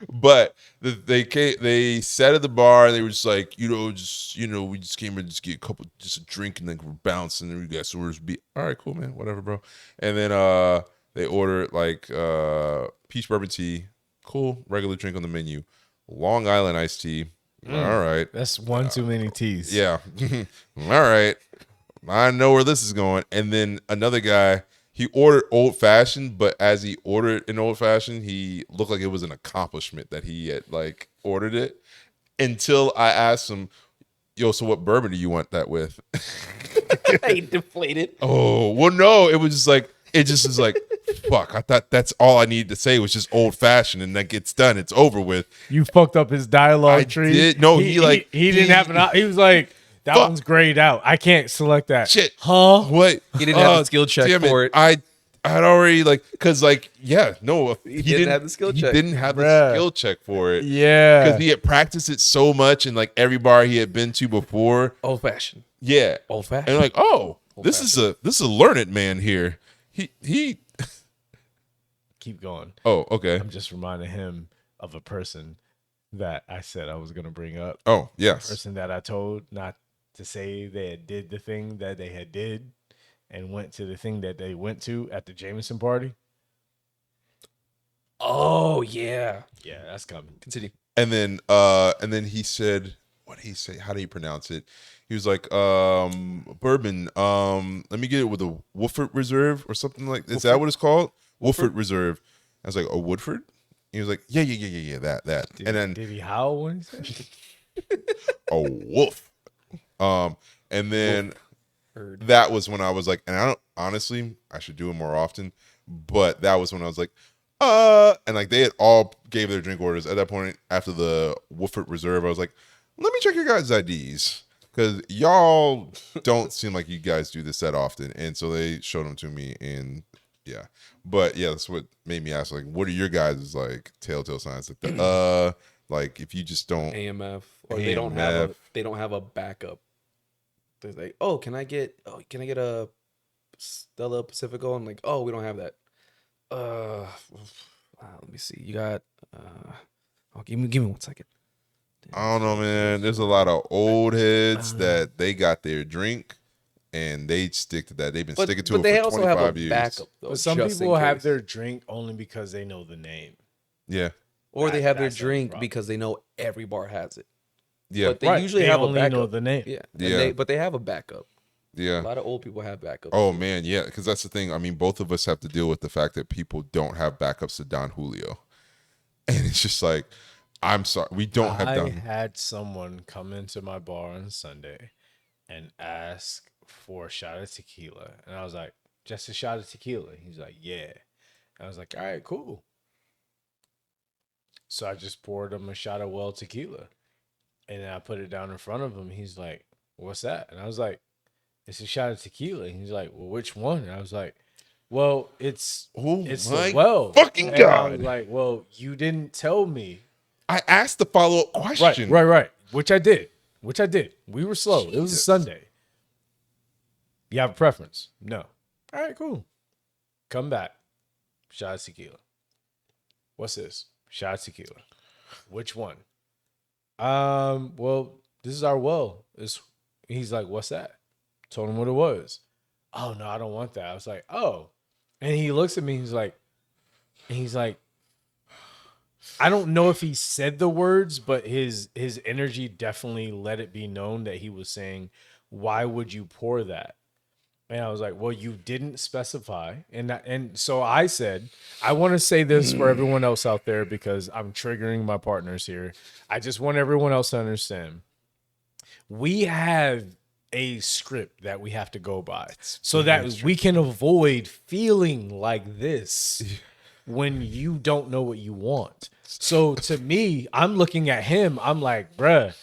But they sat at the bar and they were just like, we just came here to just get just a drink and then we're bouncing and we got some orders. Be all right, cool, man, whatever, bro. And then they ordered like peach bourbon tea, cool, regular drink on the menu, Long Island iced tea. All right, That's one too many teas. yeah, all right. I know where this is going. And then another guy, he ordered old fashioned, but as he ordered an old fashioned, he looked like it was an accomplishment that he had like ordered it. Until I asked him, "Yo, so what bourbon do you want that with?" He deflated. Oh, well, no, it was just like it just is like, fuck. I thought that's all I needed to say was just old fashioned, and that gets done. It's over with. You fucked up his dialogue I tree. did. No, he didn't have an. He was like, that Fuck. one's grayed out. I can't select that. Shit. Huh? What? He didn't have the skill check damn for it. I had already because yeah, no, He didn't have the skill He check. didn't have the Bruh. skill check for it. Yeah. Because he had practiced it so much in like every bar he had been to before. Old fashioned. Yeah. Old fashioned. And like, oh, this is a learned man here. He Keep going. Oh, okay. I'm just reminding him of a person that I said I was going to bring up. Oh, yes. Person that I told not to say they had did the thing that they had did and went to the thing that they went to at the Jameson party. Oh yeah. Yeah, that's coming. Continue. And then he said, what did he say? How do you pronounce it? He was like, bourbon. Let me get it with a Woodford Reserve or something like. Is that what it's called? Woodford Reserve. I was like, a Woodford. He was like, yeah, that. And then Did he howl when he said it? a wolf. And then Heard. that was when I was like, and I don't honestly, I should do it more often, but that was when I was like, and like they had all gave their drink orders at that point after the Woodford Reserve. I was like, let me check your guys' IDs because y'all don't seem like you guys do this that often. And so they showed them to me, and yeah, but yeah, that's what made me ask, like, what are your guys' like telltale signs? Like the like if you just don't AMF, or they don't have a backup. They're like, oh, can I get a Stella Pacifico? I'm like, oh, we don't have that. Let me see. You got give me 1 second. I don't know, man. There's a lot of old heads that they got their drink and they stick to that. They've been sticking to but they it for also 25 have a years. backup though. But some just in people have case. their drink only because they know the name. Yeah. or they have their that's the drink problem. because they know every bar has it. Yeah. But they usually have a only backup. know the name. Yeah. Yeah. But they have a backup. A Yeah. lot of old people have backup. Oh, man. Yeah. Because that's the thing. I mean, both of us have to deal with the fact that people don't have backups to Don Julio. And it's just like, I'm sorry. We don't have I Don. had someone come into my bar on Sunday and ask for a shot of tequila. And I was like, just a shot of tequila. He's like, yeah. I was like, all right, cool. So I just poured him a shot of well tequila. And then I put it down in front of him. He's like, what's that? And I was like, it's a shot of tequila. And he's like, well, which one? And I was like, well, it's my the well. fucking And I was God. like, well, you didn't tell me. I asked the follow-up question. Right. Which I did. We were slow. It was a Jesus. Sunday. You have a preference? No. All right, cool. Come back. Shot of tequila. What's this? Shot of tequila. Which one? Well, this is our well. He's like, what's that? Told him what it was. Oh no, I don't want that. I was like, oh. And he looks at me, he's like, I don't know if he said the words, but his energy definitely let it be known that he was saying, why would you pour that? And I was like, well, you didn't specify. And so I said, I want to say this for everyone else out there because I'm triggering my partners here. I just want everyone else to understand. We have a script that we have to go by so that we can avoid feeling like this when you don't know what you want. So to me, I'm looking at him. I'm like, bruh,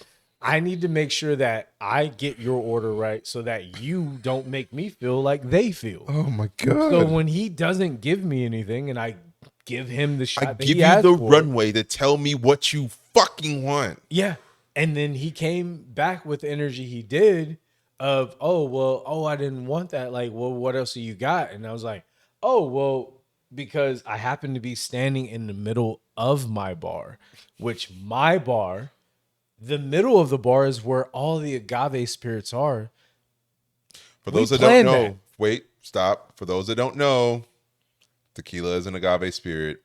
I need to make sure that I get your order right so that you don't make me feel like they feel. Oh my God. So when he doesn't give me anything and I give him the shot I that give he you asked the for, runway to tell me what you fucking want. yeah. And then he came back with the energy he did of, I didn't want that. Like, well, what else do you got? And I was like, oh, well, because I happen to be standing in the middle of my bar, which my bar, the middle of the bar is where all the agave spirits are. For We those that don't planned know, that. wait, stop. For those that don't know, tequila is an agave spirit.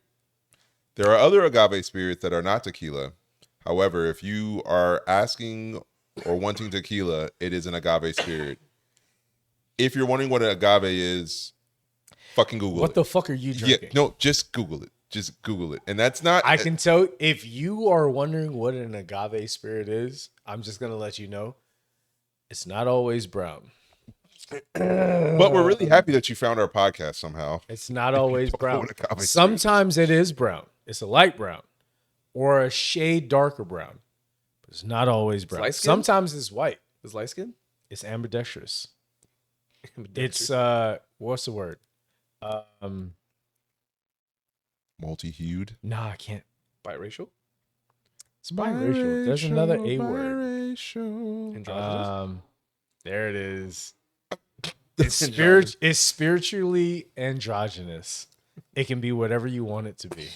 There are other agave spirits that are not tequila. However, if you are asking or wanting tequila, it is an agave spirit. If you're wondering what an agave is, fucking Google What it. the fuck are you drinking? Yeah, no, just Google it. Just Google it. And that's not... I can tell if you are wondering what an agave spirit is, I'm just going to let you know. It's not always brown. But we're really happy that you found our podcast somehow. It's not always don't know brown. what agave spirit is. Sometimes it is brown. It's a light brown or a shade darker brown. But it's not always brown. light skin? Sometimes it's white. Is light skin? It's ambidextrous. It's what's the word? Multi-hued. Nah, I can't. Biracial? It's biracial. There's another A word. Androgynous? There it is. Androgynous. It's spiritually androgynous. It can be whatever you want it to be.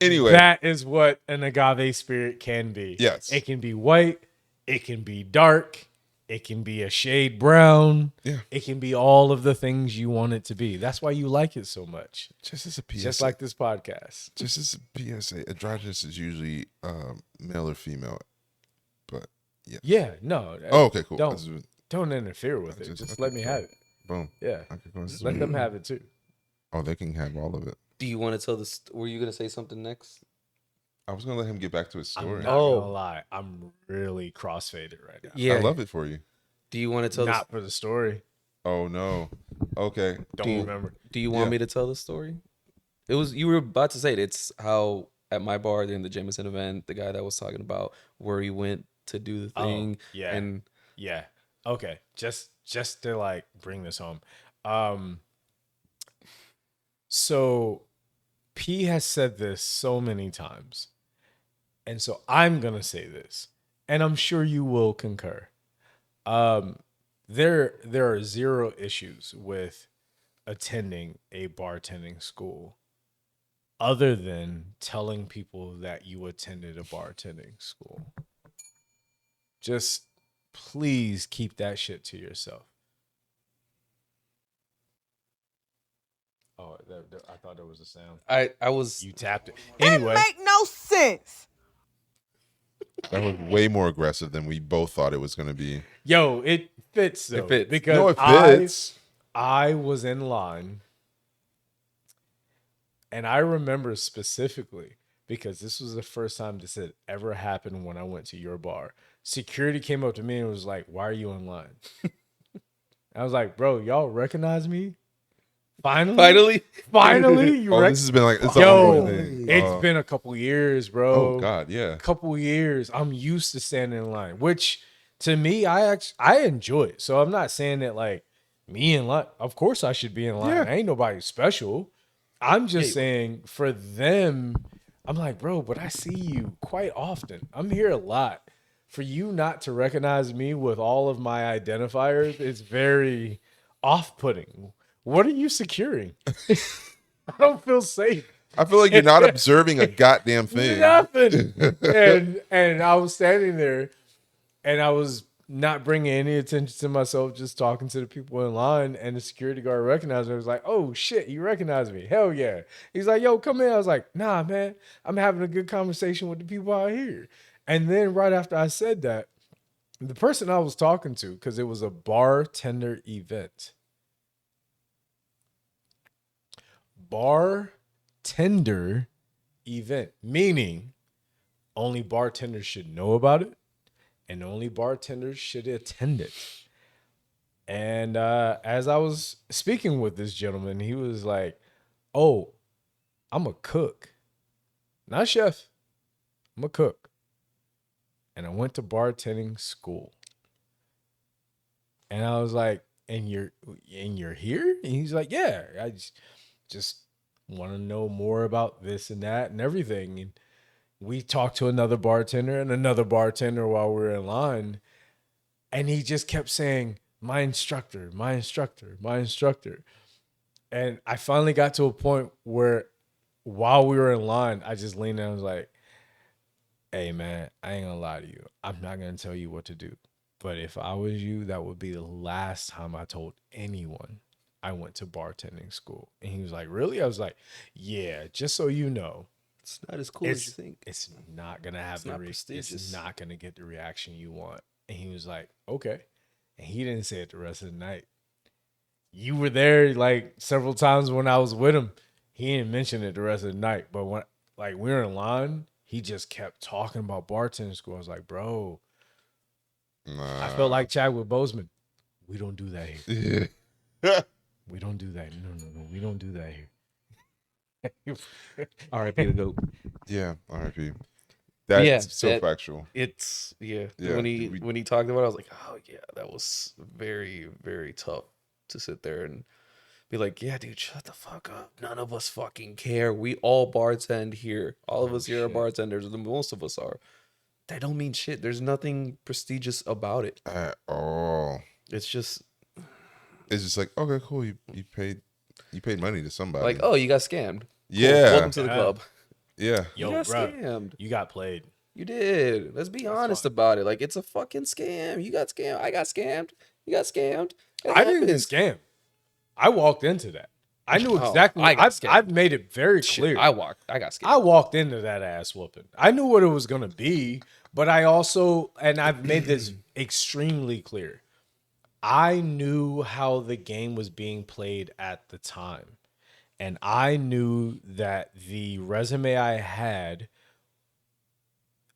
Anyway, That is what an agave spirit can be. Yes. It can be white. It can be dark. It can be a shade brown. Yeah. It can be all of the things you want it to be. That's why you like it so much. just as a PSA, Just like this podcast. just as a PSA, androgynous is usually male or female. But yeah. Yeah, no. Oh, okay, cool. Don't interfere with it. Just let me have it. Boom. Yeah. I could go Just let them have it too. Oh, they can have all of it. Do you want to tell this? Were you going to say something next? I was gonna let him get back to his I'm story. not gonna lie. I'm really crossfaded right now. Yeah. I love it for you. Do you want to tell Not for the story. Oh no. Okay. Don't remember. Do you want Yeah. me to tell the story? It was you were about to say it. It's how at my bar during the Jameson event, the guy that was talking about where he went to do the thing. yeah. And Yeah. Okay. Just to like bring this home. So P has said this so many times. And so I'm going to say this, and I'm sure you will concur. There are zero issues with attending a bartending school other than telling people that you attended a bartending school. Just please keep that shit to yourself. Oh, I thought there was a sound. I was You tapped it. Anyway, Make no sense. That was way more aggressive than we both thought it was gonna be. yo, it fits though. It fits. Because No, it fits. I was in line, and I remember specifically because this was the first time this had ever happened when I went to your bar. Security came up to me and was like, "Why are you in line?" I was like, "Bro, y'all recognize me? Finally, you Oh, this has been like it's an Yo, ongoing thing. it's been a couple years, bro. Oh God, yeah. Couple years. I'm used to standing in line, which to me, I enjoy it. So I'm not saying that like me in line. Of course, I should be in line. Yeah. I ain't nobody special. I'm just saying for them, I'm like, bro, but I see you quite often. I'm here a lot. For you not to recognize me with all of my identifiers is very off-putting. What are you securing? I don't feel safe. I feel like you're not observing a goddamn thing. Nothing. and I was standing there and I was not bringing any attention to myself, just talking to the people in line. And the security guard recognized me. I was like, oh shit, you recognize me. Hell yeah. He's like, yo, come in. I was like, nah, man, I'm having a good conversation with the people out here. And then right after I said that, the person I was talking to, because it was a bartender event. Bartender event, meaning only bartenders should know about it and only bartenders should attend it. And as I was speaking with this gentleman, he was like, oh, I'm a cook, not a chef. I'm a cook. And I went to bartending school. And I was like, and you're here? And he's like, yeah, I just want to know more about this and that and everything. And we talked to another bartender and another bartender while we were in line. And he just kept saying, my instructor, my instructor, my instructor. And I finally got to a point where while we were in line, I just leaned in and was like, hey, man, I ain't gonna lie to you. I'm not gonna tell you what to do. But if I was you, that would be the last time I told anyone I went to bartending school. And he was like, really? I was like, yeah, just so you know. It's not as cool as you think. It's not gonna have it's not gonna get the reaction you want. And he was like, okay. And he didn't say it the rest of the night. You were there like several times when I was with him. He didn't mention it the rest of the night. But when like we were in line, he just kept talking about bartending school. I was like, bro, I felt like Chadwick Boseman. We don't do that here. We don't do that. No. We don't do that here. R.I.P. the GOAT. Yeah, R.I.P. That's so factual. It's Yeah, when he talked about it, I was like, oh yeah, that was very, very tough to sit there and be like, yeah, dude, shut the fuck up. None of us fucking care. We all bartend here. All of us here are bartenders. Most of us are. That don't mean shit. There's nothing prestigious about it at all. It's just like, okay, cool. You paid money to somebody. like, oh, you got scammed. Cool. Yeah. Welcome to the club. Yeah. Yo, You got bro, scammed. you got played. You did. Let's be honest about it. Like, it's a fucking scam. You got scammed. I got scammed. You got scammed. I didn't get scammed. I walked into that. I knew exactly. I've made it very clear. I got scammed. I walked into that ass whooping. I knew what it was going to be, but I also, and I've made this extremely clear, I knew how the game was being played at the time. And I knew that the resume I had,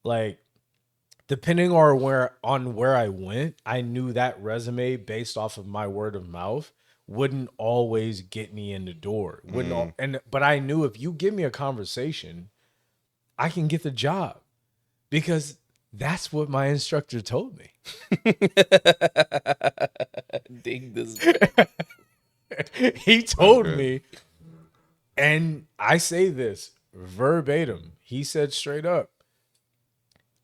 like, depending on where I went, I knew that resume based off of my word of mouth wouldn't always get me in the door. But I knew if you give me a conversation, I can get the job because that's what my instructor told me. Ding this. He told me, and I say this verbatim. He said straight up,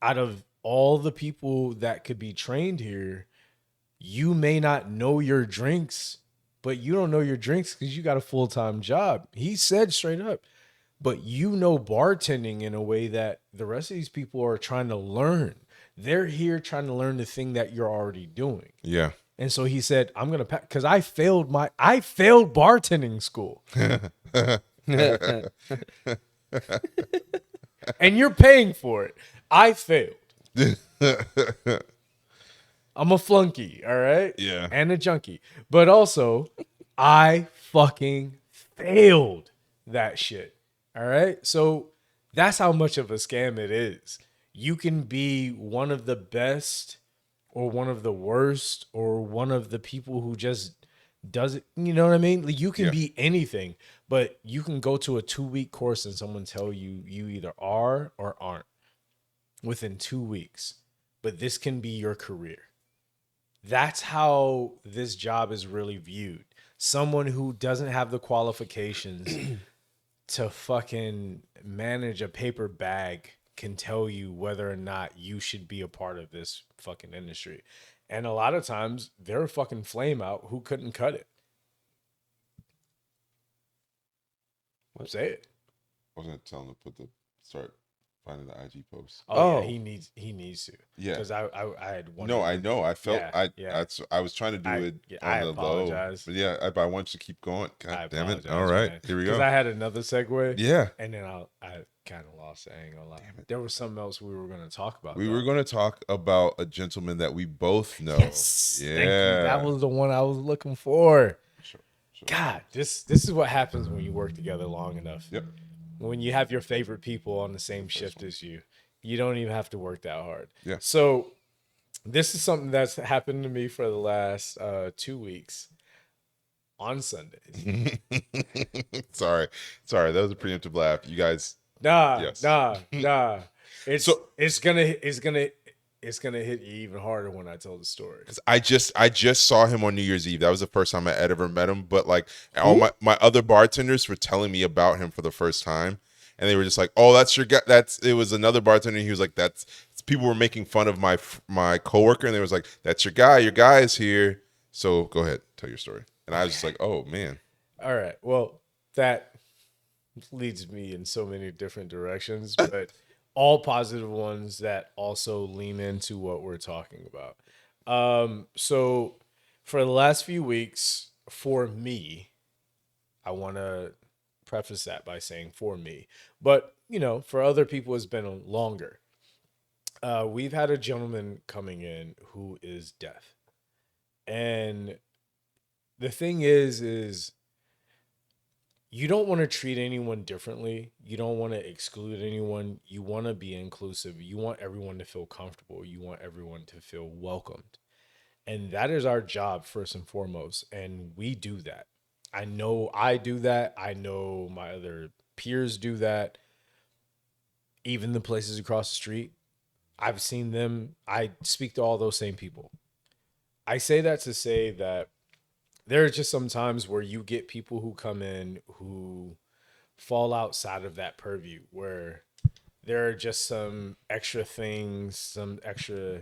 out of all the people that could be trained here, you may not know your drinks, but you don't know your drinks because you got a full-time job. He said straight up, but you know bartending in a way that the rest of these people are trying to learn. They're here trying to learn the thing that you're already doing. Yeah. And so he said, I'm going to pack, because I failed bartending school. And you're paying for it. I failed. I'm a flunky, all right? Yeah. And a junkie. But also, I fucking failed that shit. All right? So That's how much of a scam it is. You can be one of the best or one of the worst or one of the people who just does it. You know what I mean? Like, you can Yeah. be anything, but you can go to a 2-week course and someone tell you you either are or aren't within 2 weeks. But this can be your career. That's how this job is really viewed. Someone who doesn't have the qualifications to fucking manage a paper bag can tell you whether or not you should be a part of this fucking industry. And a lot of times they're a fucking flame out who couldn't cut it. Say it. I was gonna tell him to start finding the IG post. Oh, yeah, he needs to. Yeah. Because I had one. No, I know. I felt Yeah. I was trying to do it on I the apologize. low. But yeah, I want you to keep going. God damn it. apologize, All right. man. Here we Because go. I had another segue. Yeah. And then I kind of lost it. I ain't gonna lie. There was something else we were gonna talk about. We though. were going to talk about a gentleman that we both know. Yes. Yeah. Thank you. That was the one I was looking for. Sure. God, this is what happens when you work together long enough. Yep. When you have your favorite people on the same shift as you, you don't even have to work that hard. Yeah. So this is something that's happened to me for the last 2 weeks on Sundays. Sorry. That was a preemptive laugh. You guys. Nah. It's So- it's gonna hit you even harder when I tell the story. I just saw him on New Year's Eve. That was the first time I had ever met him. But like all my other bartenders were telling me about him for the first time, and they were just like, "Oh, that's your guy." It was another bartender. And he was like, "That's." People were making fun of my coworker, and they was like, "That's your guy. Your guy is here." So go ahead, tell your story. And I was just like, "Oh man." All right. Well, that leads me in so many different directions, but all positive ones that also lean into what we're talking about. So for the last few weeks, for me, I want to preface that by saying for me, but for other people, it's been longer. We've had a gentleman coming in who is deaf, and the thing is you don't want to treat anyone differently. You don't want to exclude anyone. You want to be inclusive. You want everyone to feel comfortable. You want everyone to feel welcomed. And that is our job first and foremost. And we do that. I know I do that. I know my other peers do that. Even the places across the street, I've seen them. I speak to all those same people. I say that to say that there are just some times where you get people who come in who fall outside of that purview, where there are just some extra things, some extra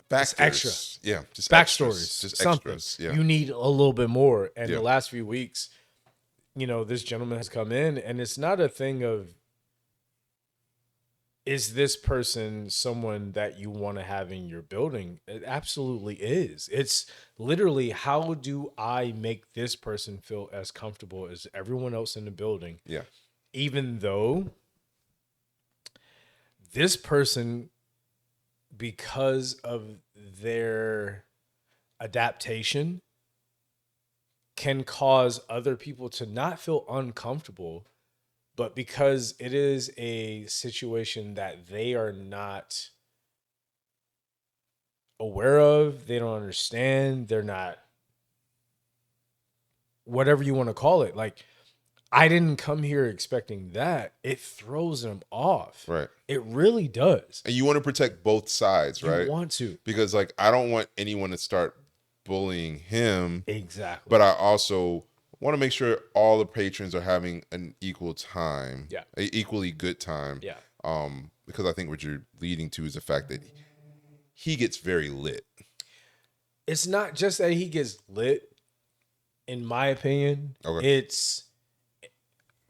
Factors. extra. Yeah. Just backstories, extras, just something. extras. Yeah. You need a little bit more. And Yeah. the last few weeks, this gentleman has come in, and it's not a thing of, is this person someone that you want to have in your building? It absolutely is. It's literally, how do I make this person feel as comfortable as everyone else in the building? Yeah. Even though this person, because of their adaptation, can cause other people to not feel uncomfortable, but because it is a situation that they are not aware of, they don't understand, they're not, whatever you want to call it. Like, I didn't come here expecting that. It throws them off. Right. It really does. And you want to protect both sides, right? You want to. Because like I don't want anyone to start bullying him. Exactly. But I also want to make sure all the patrons are having an equal time. Yeah. An equally good time. Yeah. Because I think what you're leading to is the fact that he gets very lit. It's not just that he gets lit, in my opinion. Okay. It's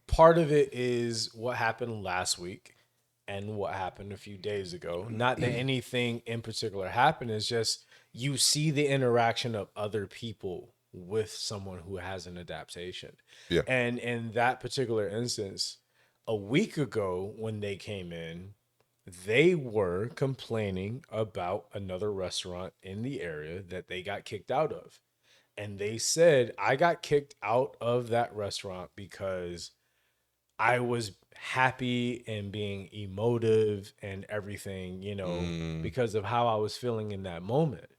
part of it is what happened last week and what happened a few days ago. Not that anything in particular happened. It's just you see the interaction of other people with someone who has an adaptation. Yeah. And in that particular instance, a week ago when they came in, they were complaining about another restaurant in the area that they got kicked out of. And they said, I got kicked out of that restaurant because I was happy and being emotive and everything, because of how I was feeling in that moment.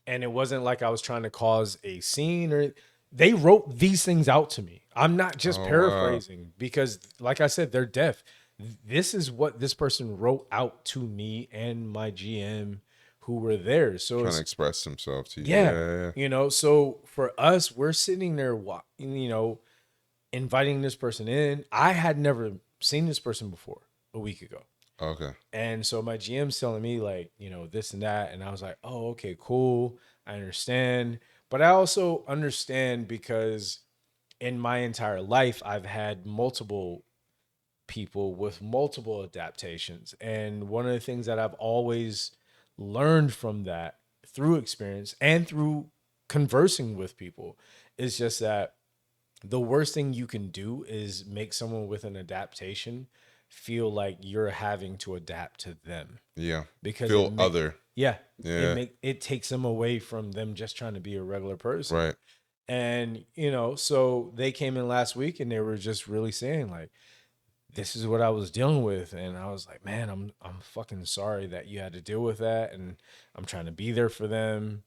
And it wasn't like I was trying to cause a scene, or they wrote these things out to me. I'm not just Oh, wow. paraphrasing because, like I said, they're deaf. This is what this person wrote out to me and my GM who were there. So Trying it's, to express himself to you. yeah, so for us, we're sitting there, inviting this person in. I had never seen this person before a week ago. Okay. And so my GM's telling me like, this and that. And I was like, oh, okay, cool. I understand. But I also understand because in my entire life, I've had multiple people with multiple adaptations. And one of the things that I've always learned from that through experience and through conversing with people is just that the worst thing you can do is make someone with an adaptation feel like you're having to adapt to them. Yeah. Because Feel other. Yeah. Yeah. It takes them away from them just trying to be a regular person. Right. And, so they came in last week and they were just really saying like, this is what I was dealing with. And I was like, man, I'm fucking sorry that you had to deal with that. And I'm trying to be there for them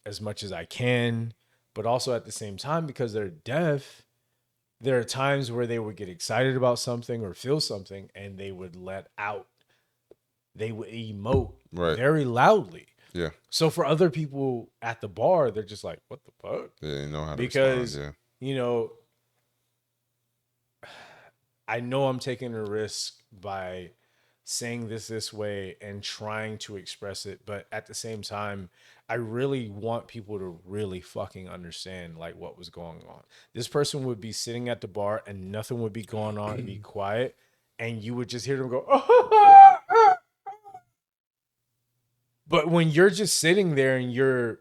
as much as I can. But also at the same time, because they're deaf, there are times where they would get excited about something or feel something and they would they would emote very loudly. Yeah. So for other people at the bar, they're just like, what the fuck? They didn't know how to Because, respond. Yeah. I know I'm taking a risk by saying this way and trying to express it, but at the same time, I really want people to really fucking understand like what was going on. This person would be sitting at the bar and nothing would be going on and be quiet, and you would just hear them go, but when you're just sitting there and you're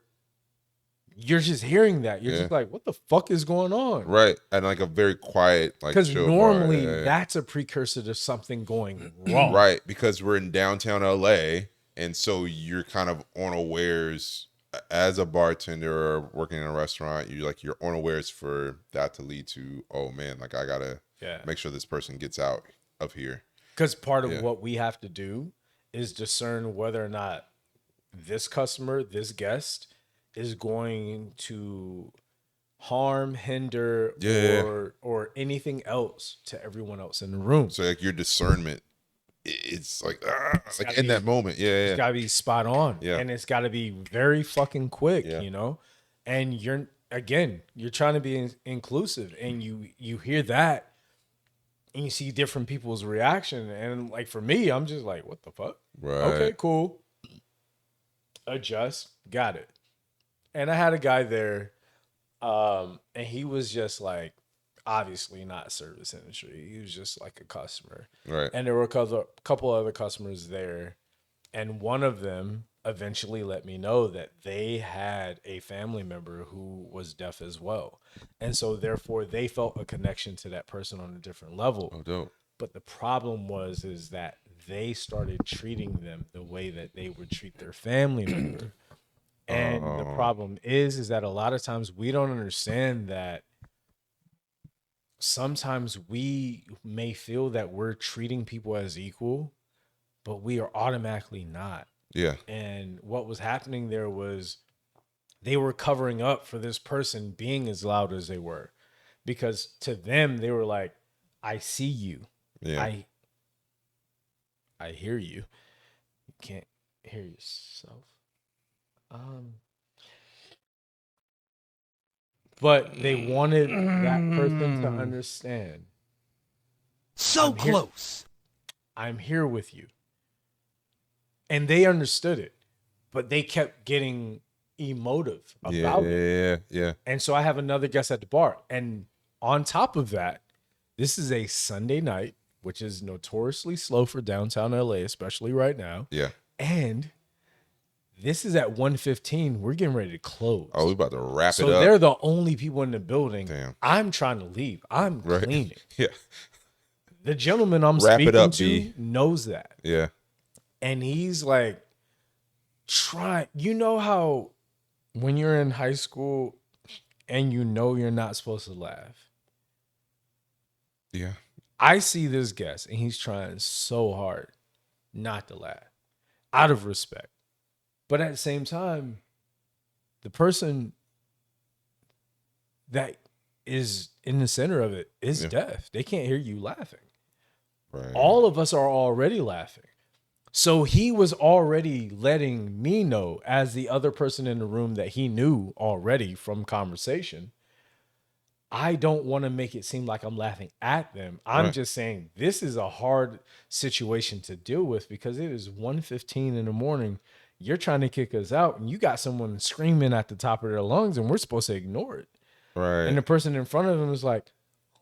just hearing that, you're just like, what the fuck is going on? Right. And like a very quiet, like, because chill normally bar. Yeah. that's a precursor to something going wrong. Right. Because we're in downtown LA. And so you're kind of unawares as a bartender or working in a restaurant. You're unawares for that to lead to, oh man, like I gotta make sure this person gets out of here. Because part of what we have to do is discern whether or not this customer, this guest, is going to harm, hinder, or anything else to everyone else in the room. So like your discernment, it's like in that moment, it's got to be spot on, and it's got to be very fucking quick, And you're trying to be inclusive, and you hear that, and you see different people's reaction, and like for me, I'm just like, what the fuck? Right. Okay, cool. Adjust, got it. And I had a guy there, and he was just like, obviously not service industry. He was just like a customer. Right. And there were a couple other customers there. And one of them eventually let me know that they had a family member who was deaf as well. And so therefore they felt a connection to that person on a different level. Oh, dope. But the problem is that they started treating them the way that they would treat their family member. And the problem is that a lot of times we don't understand that sometimes we may feel that we're treating people as equal, but we are automatically not. Yeah. And what was happening there was they were covering up for this person being as loud as they were, because to them, they were like, I see you. Yeah. I hear you. You can't hear yourself. But they wanted that person to understand. So close. I'm here with you. And they understood it, but they kept getting emotive about it. Yeah. And so I have another guest at the bar. And on top of that, this is a Sunday night, which is notoriously slow for downtown LA, especially right now. Yeah. And this is at 1:15. We're getting ready to close. Oh, we about to wrap it up. So they're the only people in the building. Damn. I'm trying to leave. I'm cleaning. Yeah. The gentleman I'm speaking to knows that. Yeah. And he's like, you know how when you're in high school and you know you're not supposed to laugh? Yeah. I see this guest and he's trying so hard not to laugh out of respect. But at the same time, the person that is in the center of it is deaf. They can't hear you laughing. Right. All of us are already laughing. So he was already letting me know, as the other person in the room that he knew already from conversation, I don't want to make it seem like I'm laughing at them. I'm just saying this is a hard situation to deal with because it is 1:15 in the morning. You're trying to kick us out and you got someone screaming at the top of their lungs and we're supposed to ignore it. Right. And the person in front of them is like,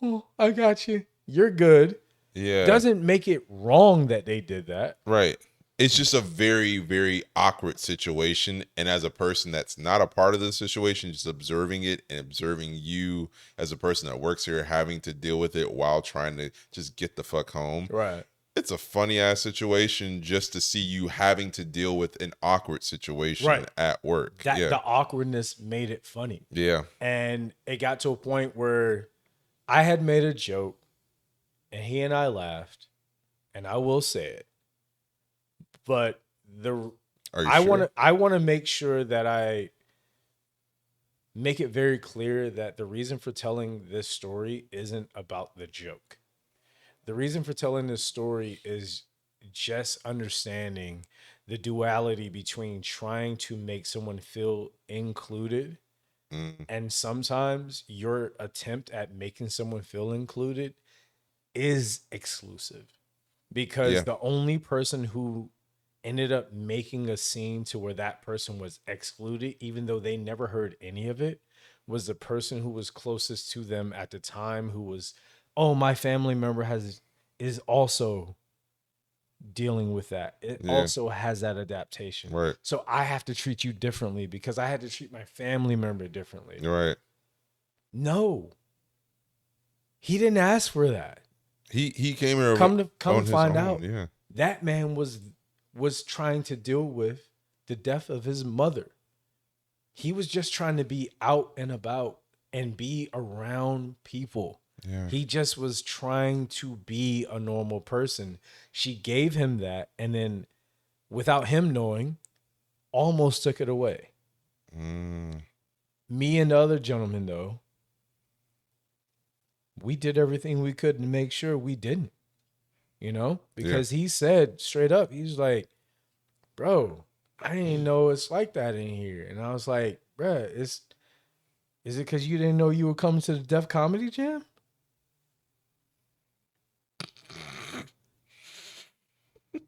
oh, I got you. You're good. Yeah. Doesn't make it wrong that they did that. Right. It's just a very, very awkward situation. And as a person that's not a part of the situation, just observing it and observing you as a person that works here, having to deal with it while trying to just get the fuck home. Right. It's a funny ass situation just to see you having to deal with an awkward situation at work. The awkwardness made it funny. Yeah. And it got to a point where I had made a joke and he and I laughed, and I will say it. But I want to make sure that I make it very clear that the reason for telling this story isn't about the joke. The reason for telling this story is just understanding the duality between trying to make someone feel included. And sometimes your attempt at making someone feel included is exclusive. Because the only person who ended up making a scene to where that person was excluded, even though they never heard any of it, was the person who was closest to them at the time, who was, oh, my family member is also dealing with that. It also has that adaptation. Right. So I have to treat you differently because I had to treat my family member differently. Right. No. He didn't ask for that. He came here. Come to find out. Yeah. That man was trying to deal with the death of his mother. He was just trying to be out and about and be around people. Yeah. He just was trying to be a normal person. She gave him that, and then without him knowing, almost took it away. Me and the other gentleman, though, we did everything we could to make sure we didn't. You know, because he said straight up, he was like, bro, I didn't know it's like that in here. And I was like, bruh, is it because you didn't know you were coming to the Def Comedy Jam?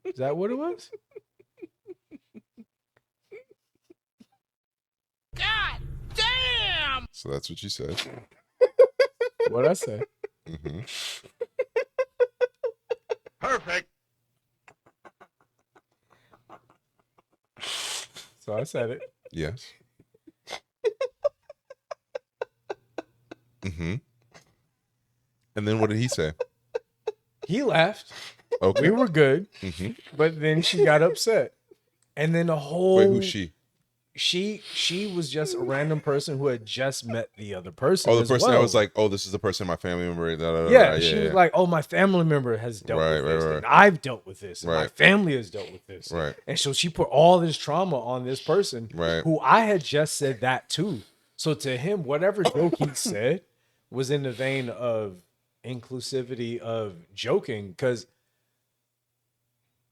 Is that what it was? God damn! So that's what you said. What'd I say? Mm-hmm. Perfect. So I said it. Yes. Mm-hmm. And then what did he say? He laughed. Okay. We were good. Mm-hmm. But then she got upset. And then the whole... Wait, who's she? She was just a random person who had just met the other person. Oh, the person that was like, oh, this is the person my family member. She was like, oh, my family member has dealt with this. And I've dealt with this. And my family has dealt with this. Right. And so she put all this trauma on this person who I had just said that to. So to him, whatever joke he said was in the vein of inclusivity, of joking, because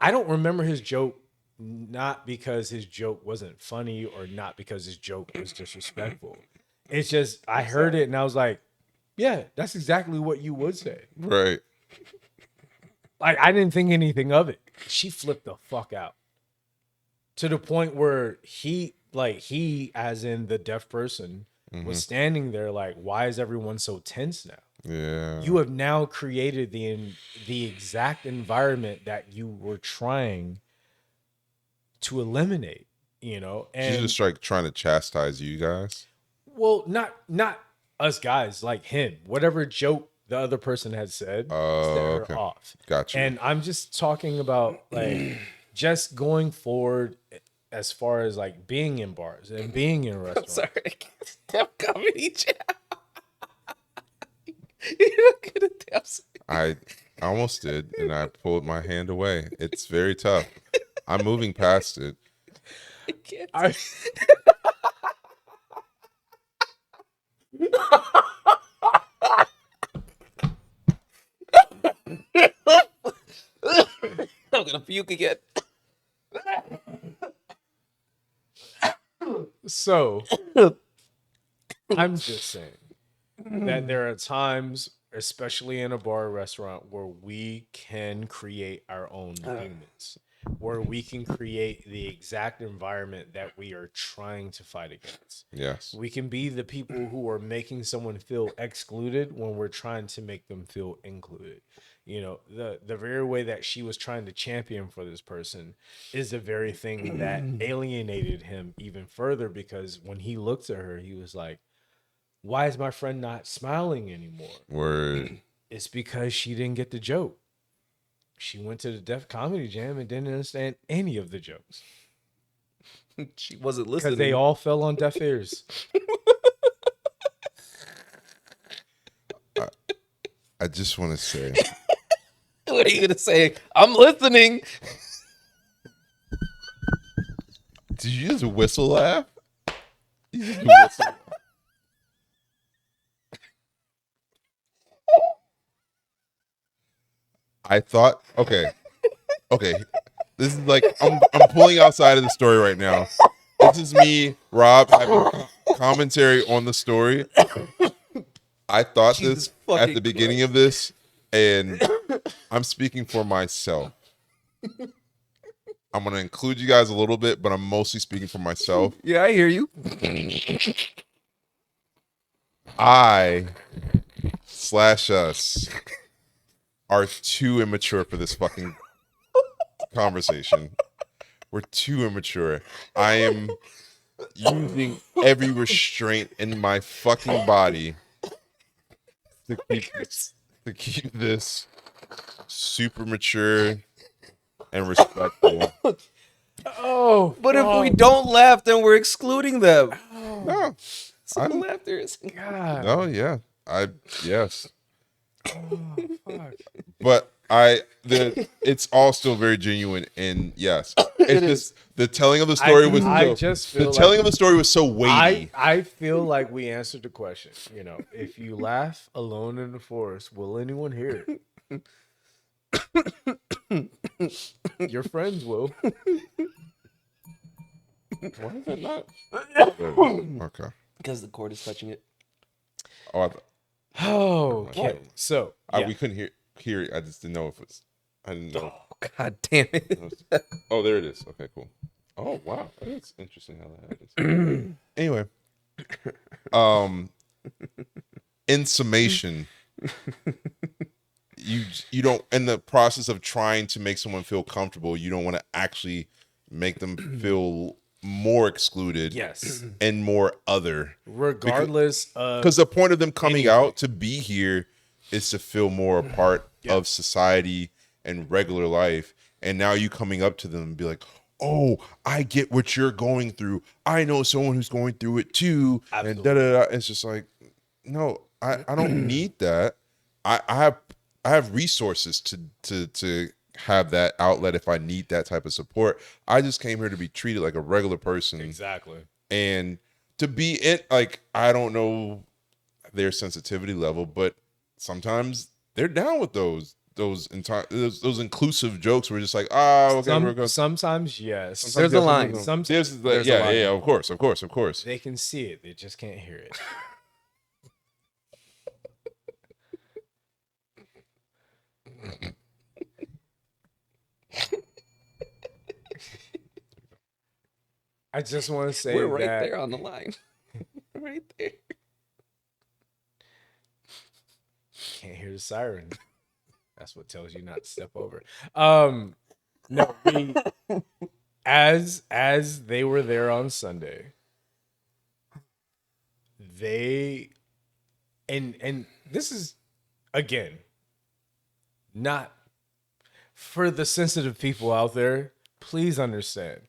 I don't remember his joke. Not because his joke wasn't funny or not because his joke was disrespectful. It's just, I heard it and I was like, yeah, that's exactly what you would say. Right. Like, I didn't think anything of it. She flipped the fuck out to the point where he, as in the deaf person, was standing there like, why is everyone so tense now? Yeah. You have now created the exact environment that you were trying to eliminate, you know. And she's just like trying to chastise you guys. Well, not us guys, like him. Whatever joke the other person had said, set her off. Gotcha. And I'm just talking about like just going forward as far as like being in bars and being in restaurants. I'm sorry, Def Comedy Jam. You're not gonna tell. I almost did, and I pulled my hand away. It's very tough. I'm moving past it. I, I'm gonna puke again. so I'm just saying that there are times, especially in a bar or restaurant, where we can create our own demons, where we can create the exact environment that we are trying to fight against. Yes. We can be the people who are making someone feel excluded when we're trying to make them feel included. You know, the very way that she was trying to champion for this person is the very thing that alienated him even further, because when he looked at her, he was like, why is my friend not smiling anymore? Word. It's because she didn't get the joke. She went to the Def Comedy Jam and didn't understand any of the jokes She wasn't because listening. they all fell on deaf ears. I just want to say, What are you gonna say? I'm listening. did you just whistle laugh? You just whistle. I thought, okay. This is like I'm pulling outside of the story right now. This is me, Rob, having commentary on the story. I thought Jesus this at fucking the beginning of this, and I'm speaking for myself. I'm gonna include you guys a little bit, but I'm mostly speaking for myself. Yeah, I hear you. I/us are too immature for this fucking conversation. We're too immature. I am using every restraint in my fucking body to keep this super mature and respectful. Oh, But if we don't laugh, then we're excluding them. No, Some I'm- laughter is. God. no, yeah, yes, Fuck. but it's all still very genuine, and yes, it's just the telling of the story was the telling of the story was so weighty. I feel like we answered the question. You know, if you laugh alone in the forest, will anyone hear it? Your friends will. Why is it not? Okay. Because the cord is touching it. Oh, Oh, okay. So yeah. we couldn't hear it. I just didn't know if it's. I didn't know. Oh, God damn it. Oh, there it is. Okay, cool. Oh, wow, that's interesting how that happens. Anyway, in summation, you don't, in the process of trying to make someone feel comfortable, you don't want to actually make them feel more excluded, Yes. and more other, Regardless of because the point of them coming out to be here is to feel more a part of society and regular life. And now you coming up to them and be like, oh, I get what you're going through. I know someone who's going through it too. Absolutely. And da. It's just like, no, I don't need that. I have resources to have that outlet if I need that type of support. I just came here to be treated like a regular person. Exactly. And to be it, like, I don't know their sensitivity level, but sometimes they're down with those inclusive jokes. We're just like, oh, okay, we're going. Sometimes yes. Sometimes There's a yes, line. Sometimes there's there's a yeah, line. yeah, of course. They can see it. They just can't hear it. I just want to say We're right that there on the line. Right there. can't hear the siren. That's what tells you not to step over. No, we as they were there on Sunday, they and this is again not for the sensitive people out there. Please understand.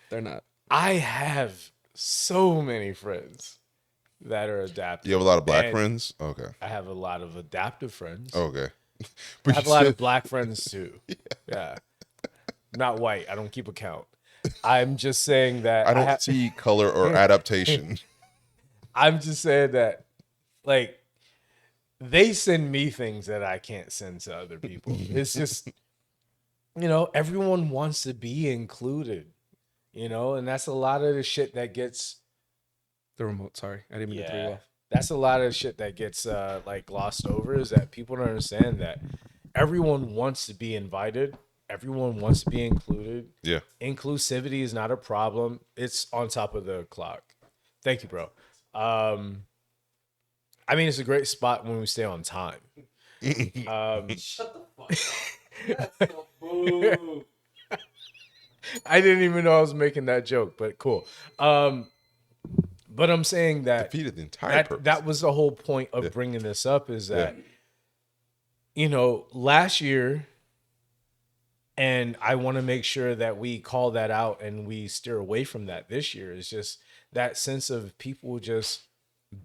They're not. I have so many friends that are adaptive. You have a lot of black and friends? Okay. I have a lot of adaptive friends. Okay. But I have you a lot said- of black friends too. Yeah. Not white. I don't keep account. I'm just saying that I don't see color or adaptation. I'm just saying that, like, they send me things that I can't send to other people. It's just, everyone wants to be included, and that's a lot of the shit that gets, The remote. Sorry, I didn't mean to throw you off. that's a lot of shit that gets like glossed over, is that people don't understand that everyone wants to be invited. Everyone wants to be included. Yeah. Inclusivity is not a problem. It's on top of the clock. Thank you, bro. I mean, it's a great spot when we stay on time. I didn't even know I was making that joke, but cool. But I'm saying that Defeated the entire purpose. that was the whole point of bringing this up, is that, last year, and I want to make sure that we call that out and we steer away from that this year, is just that sense of people just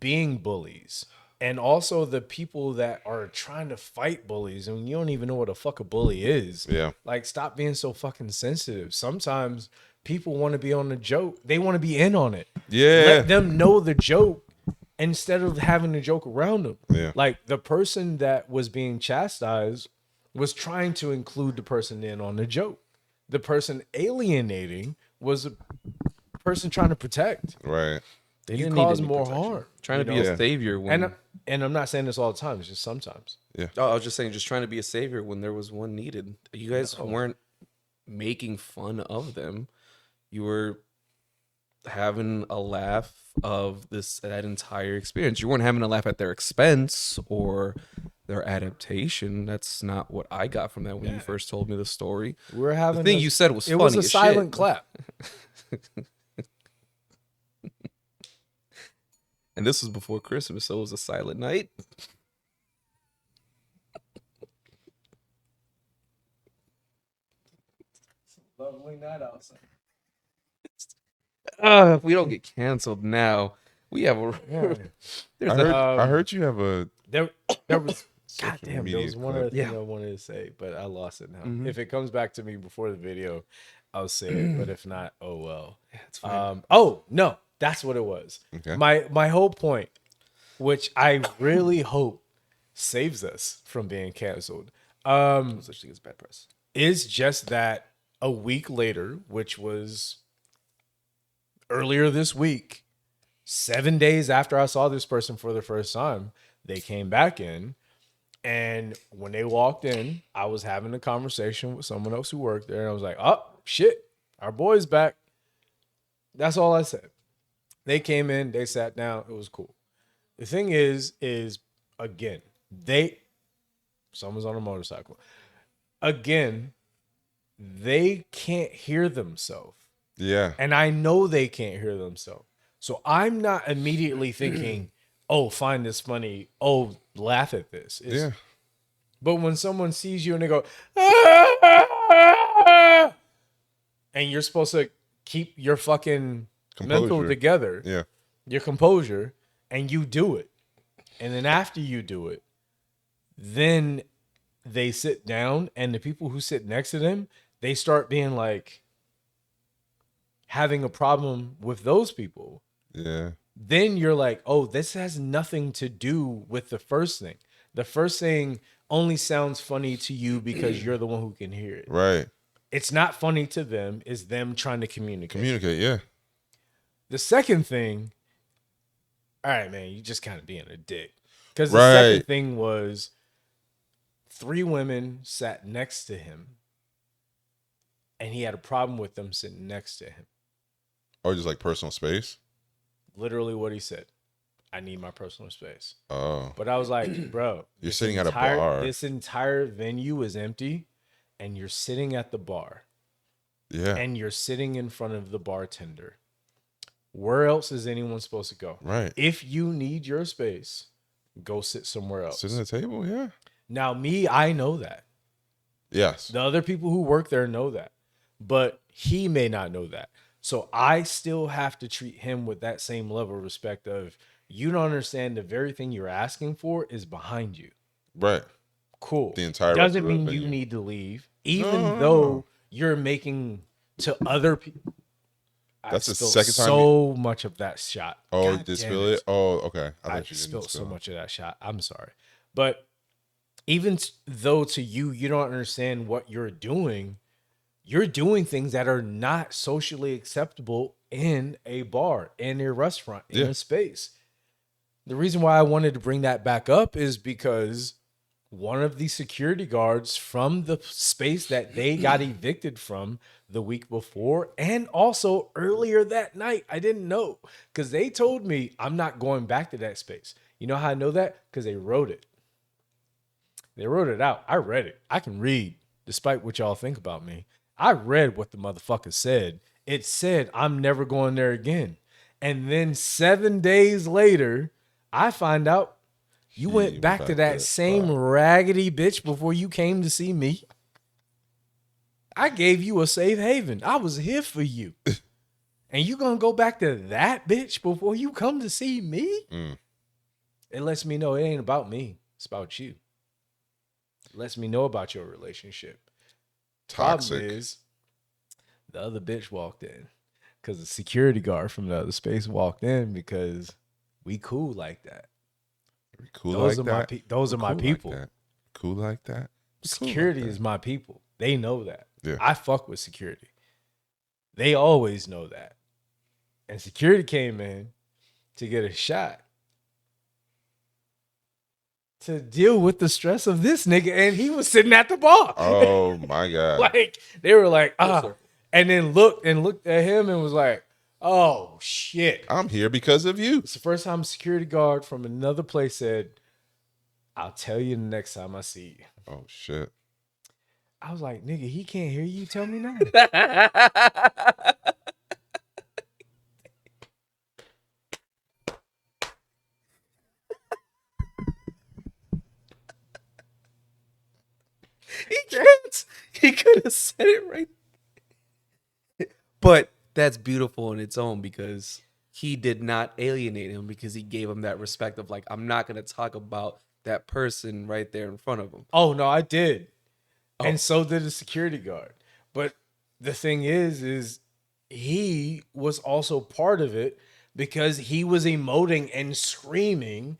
being bullies. And also the people that are trying to fight bullies, and you don't even know what a fuck a bully is. Yeah. Like, stop being so fucking sensitive. Sometimes people want to be on the joke. They want to be in on it. Yeah. Let them know the joke instead of having the joke around them. Yeah. Like, the person that was being chastised was trying to include the person in on the joke. The person alienating was a person trying to protect. Right. They You didn't cause need any more protection. harm. Trying to be Yeah. a savior when. And I'm not saying this all the time. It's just sometimes. Oh, I was just saying, just trying to be a savior when there was one needed. You guys weren't making fun of them. You were having a laugh of that entire experience. You weren't having a laugh at their expense or their adaptation. That's not what I got from that when you first told me the story. We're having The thing you said was it funny was a as silent shit. clap. And this was before Christmas, so it was a silent night. Lovely night outside. If we don't get canceled now, we have a. There's I heard you have a There was social goddamn. There media was one clip. other thing I wanted to say, but I lost it now. If it comes back to me before the video, I'll say it. But if not, oh well. It's fine. Oh no, that's what it was. Okay. My whole point, which I really hope saves us from being canceled, Such thing as bad press. is just that a week later, which was earlier this week, 7 days after I saw this person for the first time, they came back in. And when they walked in, I was having a conversation with someone else who worked there. And I was like, oh, shit, our boy's back. That's all I said. They came in, they sat down. It was cool. The thing is again, someone's on a motorcycle. Again, they can't hear themselves. yeah. And I know they can't hear themselves. So I'm not immediately thinking, oh, find this funny. Oh, laugh at this. Yeah. But when someone sees you and they go, ah, and you're supposed to keep your fucking mental Composure. together, Yeah. your composure, and you do it. And then after you do it, then they sit down, and the people who sit next to them, they start being like, having a problem with those people. Yeah. Then you're like, oh, this has nothing to do with the first thing. The first thing only sounds funny to you because you're the one who can hear it. Right. It's not funny to them. It's them trying to communicate. Communicate. Yeah. The second thing, all right, man, you just kind of being a dick. Because the Right. second thing was 3 women sat next to him, and he had a problem with them sitting next to him. Or just like personal space. Literally what he said. I need my personal space. Oh. But I was like, bro, You're this sitting at a bar. This entire venue is empty, and you're sitting at the bar, Yeah. and you're sitting in front of the bartender. Where else is anyone supposed to go? Right. If you need your space, go sit somewhere else. Sit at the table. Yeah. Now, me, I know that. Yes. The other people who work there know that, but he may not know that. So I still have to treat him with that same level of respect of, you don't understand the very thing you're asking for is behind you. Right. Cool. The entire doesn't rest of the mean you venue. need to leave, even No. though you're making to other people. That's the spilled second time so much of that shot. Oh, God you did damn spill it? Oh, okay. I I thought you didn't spilled so spill it. much of that shot. I'm sorry. But even though to you don't understand what you're doing things that are not socially acceptable in a bar, in a restaurant, in Yeah. a space. The reason why I wanted to bring that back up is because one of the security guards from the space that they got evicted from the week before and also earlier that night, I didn't know because they told me I'm not going back to that space. You know how I know that? Because they wrote it. They wrote it out. I read it. I can read, despite what y'all think about me. I read what the motherfucker said. It said, I'm never going there again. And then 7 days later, I find out you went back to that same raggedy bitch before you came to see me. I gave you a safe haven. I was here for you. And you gonna go back to that bitch before you come to see me? Mm. It lets me know it ain't about me. It's about you. It lets me know about your relationship. Toxic. Problem is, the other bitch walked in because the security guard from the other space walked in because we cool like that. Cool Those like are that. my those are my Cool like people. that. Cool like that. Cool Security like is that. my people. They know that. Yeah. I fuck with security. They always know that. And security came in to get a shot to deal with the stress of this nigga, and he was sitting at the bar. Oh my God. Like they were like, and then looked at him and was like, oh shit. I'm here because of you. It's the first time a security guard from another place said, I'll tell you the next time I see you. Oh shit. I was like, nigga, he can't hear you. Tell me now. He can't. He could have said it right. But that's beautiful in its own because he did not alienate him because he gave him that respect of like, I'm not going to talk about that person right there in front of him. Oh, no, I did. Oh. And so did the security guard. But the thing is he was also part of it because he was emoting and screaming,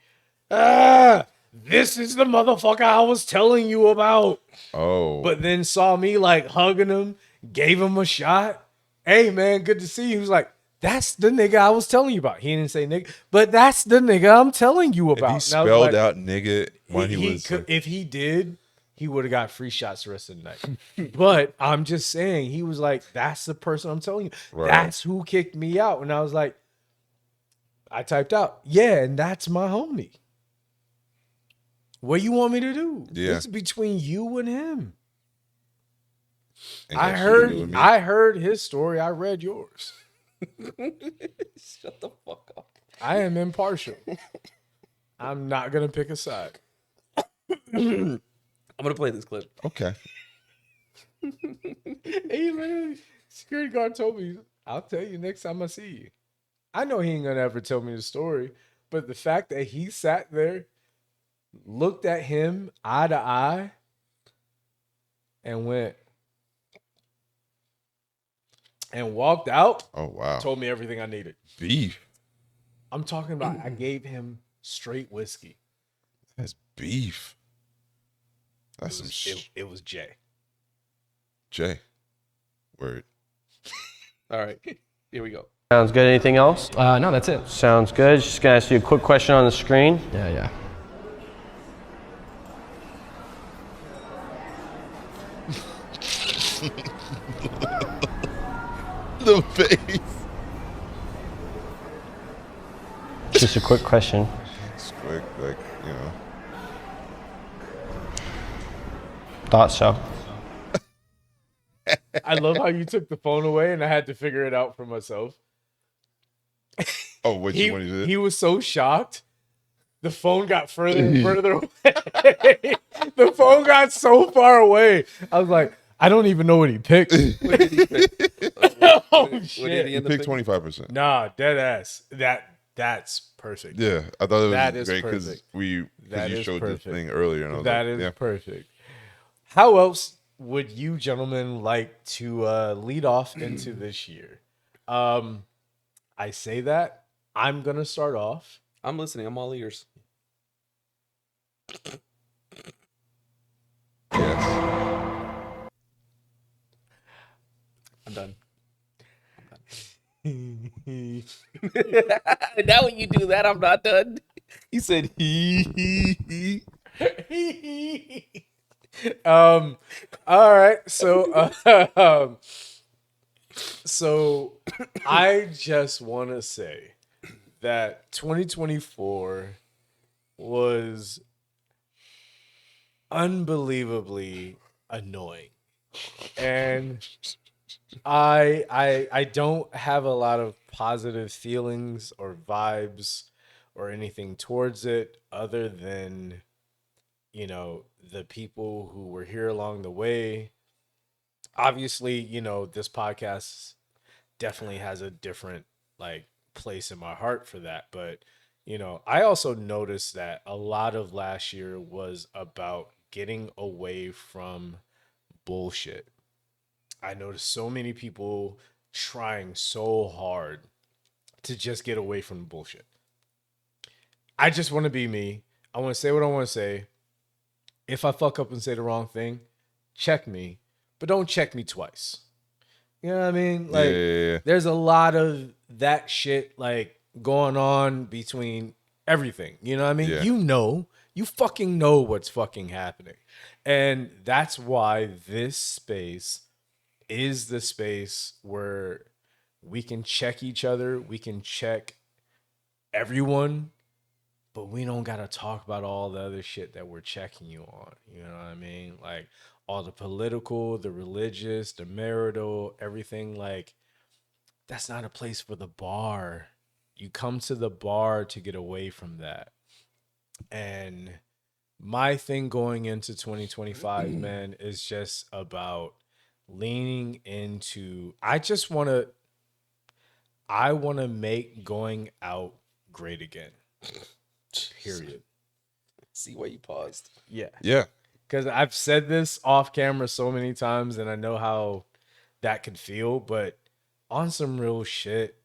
this is the motherfucker I was telling you about. Oh. But then saw me like hugging him, gave him a shot. Hey, man, good to see you. He was like, that's the nigga I was telling you about. He didn't say nigga, but that's the nigga I'm telling you about. If he And I was spelled like, out nigga when he was could, like, if he did, he would have got free shots the rest of the night. But I'm just saying, he was like, that's the person I'm telling you. Right. That's who kicked me out. And I was like, I typed out, yeah, and that's my homie. What do you want me to do? Yeah. This is between you and him. ain't I got shit to do with me. heard his story. I read yours. Shut the fuck up. I am impartial. I'm not gonna pick a side. I'm going to play this clip. Okay. He literally, security guard told me, I'll tell you next time I see you. I know he ain't gonna ever tell me the story, but the fact that he sat there, looked at him eye to eye, and went and walked out, Oh wow. told me everything I needed. Beef. I'm talking about I gave him straight whiskey. That's beef. That's some It was Jay. Jay. Word. All right. Here we go. Sounds good. Anything else? No, that's it. Sounds good. Just gonna ask you a quick question on the screen. Yeah. The face. Just a quick question. It's quick, like, you know. Thought so. I love how you took the phone away and I had to figure it out for myself. Oh, what you want to do? He was so shocked. The phone got further and further away. The phone got so far away. I was like, I don't even know what he picked. What did he pick? Oh, What shit. did he He end up picked picking? 25%. Nah, dead ass. That That's perfect. Yeah, I thought it was That is great because perfect. you showed perfect. this thing earlier, and I was That like, is yeah. perfect. How else would you gentlemen like to lead off into this year? I say that I'm gonna start off. I'm listening. I'm all ears. Yes. I'm done. um, Now when you do that, I'm not done. He said he. all right. So I just want to say that 2024 was unbelievably annoying. And I don't have a lot of positive feelings or vibes or anything towards it other than, you know, the people who were here along the way. Obviously, you know, this podcast definitely has a different like place in my heart for that, but you know, I also noticed that a lot of last year was about getting away from bullshit. I noticed so many people trying so hard to just get away from bullshit. I just want to be me. I want to say what I want to say. If I fuck up and say the wrong thing, check me, but don't check me twice. You know what I mean? Yeah, Like, yeah. there's a lot of that shit like going on between everything. You know what I mean? Yeah. You fucking know what's fucking happening. And that's why this space is the space where we can check each other, we can check everyone, but we don't got to talk about all the other shit that we're checking you on. You know what I mean? Like all the political, the religious, the marital, everything. Like, that's not a place for the bar. You come to the bar to get away from that. And my thing going into 2025, man, is just about leaning into I want to make going out great again. Period. See why you paused. Yeah. Yeah. Cuz I've said this off camera so many times and I know how that could feel, but on some real shit,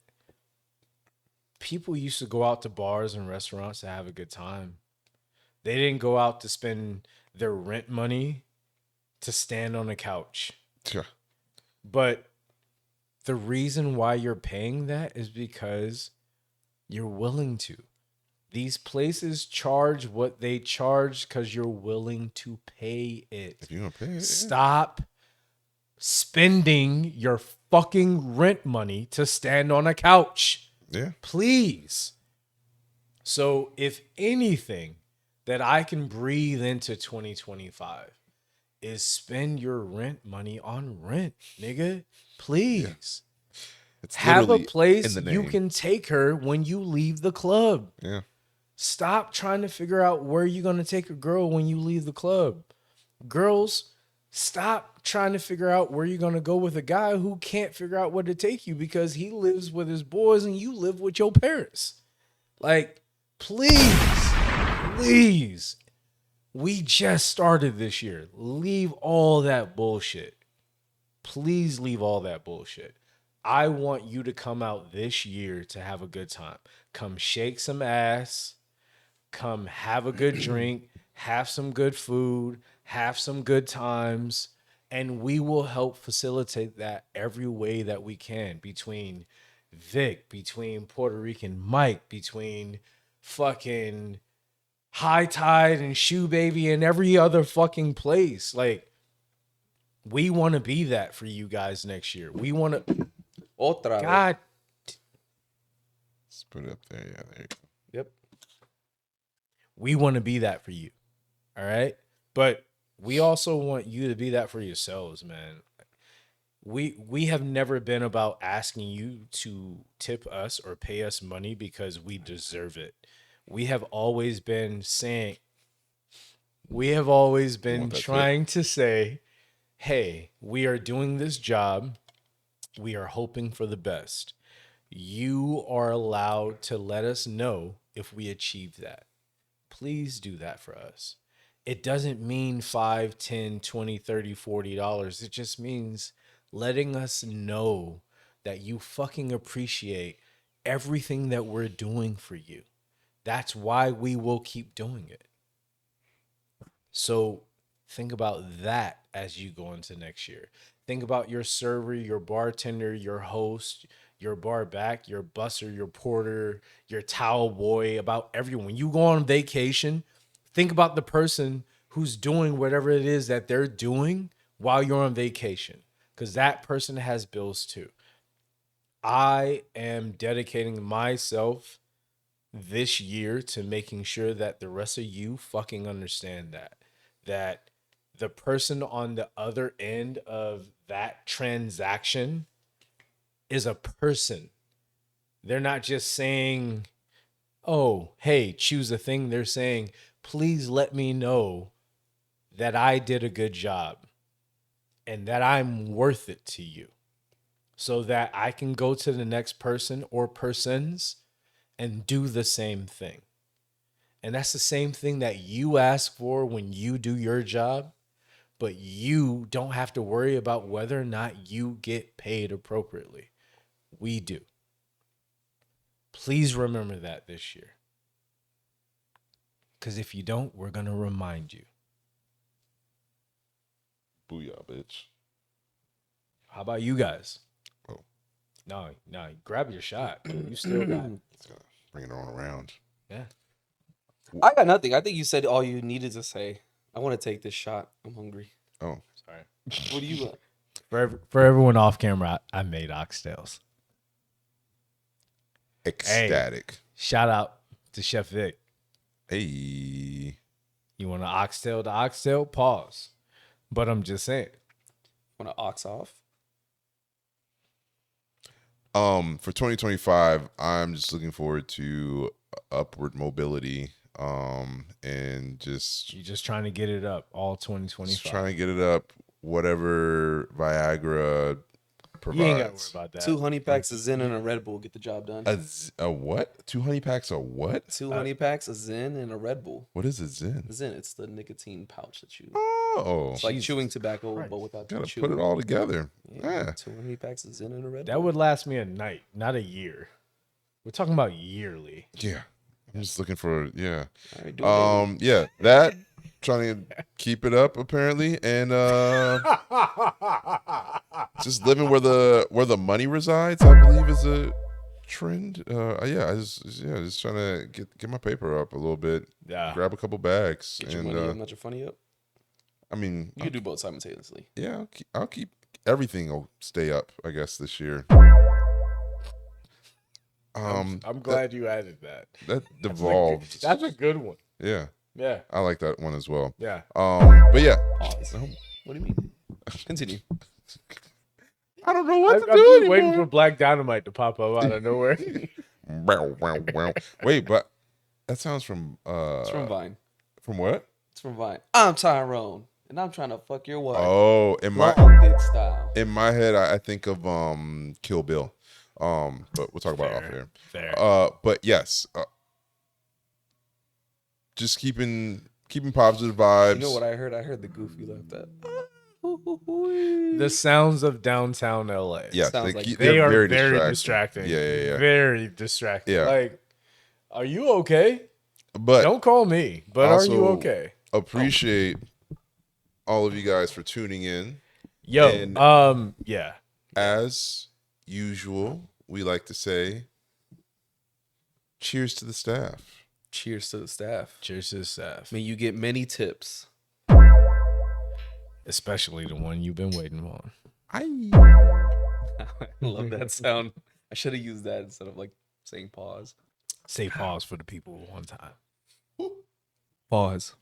people used to go out to bars and restaurants to have a good time. They didn't go out to spend their rent money to stand on a couch. Sure. But the reason why you're paying that is because you're willing to. These places charge what they charge because you're willing to pay it. If you're gonna pay it, Stop spending your fucking rent money to stand on a couch. yeah. Please. So, if anything that I can breathe into 2025 is spend your rent money on rent, nigga. Please. It's Have a literally place in the you name. can take her when you leave the club. Yeah. Stop trying to figure out where you're going to take a girl when you leave the club. Girls, stop trying to figure out where you're going to go with a guy who can't figure out where to take you because he lives with his boys and you live with your parents. Like, please, we just started this year. Leave all that bullshit. Please leave all that bullshit. I want you to come out this year to have a good time. Come shake some ass. Come have a good drink. Have some good food. Have some good times. And we will help facilitate that every way that we can between Vic, between Puerto Rican Mike, between fucking High Tide and Shoe Baby and every other fucking place. Like, we want to be that for you guys next year. We want to. Otra. God. Let's put it up there. Yeah, there you go. Yep. We want to be that for you. All right. But we also want you to be that for yourselves, man. We have never been about asking you to tip us or pay us money because we deserve it. We have always been trying to say, hey, we are doing this job. We are hoping for the best. you are allowed to let us know if we achieve that. Please do that for us. It doesn't mean 5, 10, 20, 30, $40. It just means letting us know that you fucking appreciate everything that we're doing for you. That's why we will keep doing it. So think about that as you go into next year. Think about your server, your bartender, your host, your bar back, your busser, your porter, your towel boy, about everyone. When you go on vacation, think about the person who's doing whatever it is that they're doing while you're on vacation, because that person has bills too. I am dedicating myself this year to making sure that the rest of you fucking understand that the person on the other end of that transaction is a person. They're not just saying, oh, hey, choose a thing. They're saying, please let me know that I did a good job and that I'm worth it to you, so that I can go to the next person or persons and do the same thing. And that's the same thing that you ask for when you do your job, but you don't have to worry about whether or not you get paid appropriately. We do. Please remember that this year. Because if you don't, we're going to remind you. Booyah, bitch. How about you guys? Oh. No, grab your shot. You still got it. It's gonna bring it on around. Yeah. I got nothing. I think you said all you needed to say. I want to take this shot. I'm hungry. Oh, Sorry. What do you want? For everyone off camera, I made oxtails. ecstatic. Shout out to Chef Vic. Hey. You want to oxtail to oxtail? Pause. But I'm just saying. Want to ox off? For 2025, I'm just looking forward to upward mobility. And just You're just trying to get it up all 2025. just trying to get it up. Whatever Viagra provides. You ain't got to worry about that. 2 honey packs of Zen and a Red Bull get the job done. A what? 2 honey packs of what? 2 honey packs of Zen and a Red Bull. What is a Zen? Zen, it's the nicotine pouch that you. Oh, It's like chewing tobacco, but without the gotta chewing. put it all together. Yeah. 2 honey packs of Zen and a Red Bull. That would last me a night, not a year. We're talking about yearly. Yeah. I'm just looking for All right, do it, baby. yeah, that trying to keep it up apparently, and just living where the money resides, I believe, is a trend. Just trying to get my paper up a little bit. Yeah. Grab a couple bags, Get your and money up, not your funny up. I mean, You can do both simultaneously. yeah, I'll keep everything. Will stay up, I guess, this year. I'm glad you added that. That devolved. That's a good one. Yeah, Yeah. I like that one as well. Yeah. But yeah, Pause. What do you mean? Continue. I don't know what I'm to just do waiting anymore. for Black Dynamite to pop up out of nowhere. Wait, but that sounds from It's from Vine. from what? It's from Vine. I'm Tyrone, and I'm trying to fuck your wife. Oh, Long dick style. in my head, I think of Kill Bill. But we'll talk about it off here. Fair. But yes, just keeping positive vibes. You know what I heard? I heard the goof you left at. The sounds of downtown LA. Yeah, Sounds like They are they're very distracting. Yeah. Very distracting. Yeah. Like, are you okay? But Don't call me, but are you also okay? appreciate all of you guys for tuning in. Yo, and- yeah. As usual, we like to say, cheers to the staff. Cheers to the staff. Cheers to the staff. May you get many tips. Especially the one you've been waiting on. I love that sound. I should have used that instead of like saying pause. Say pause for the people one time. Pause.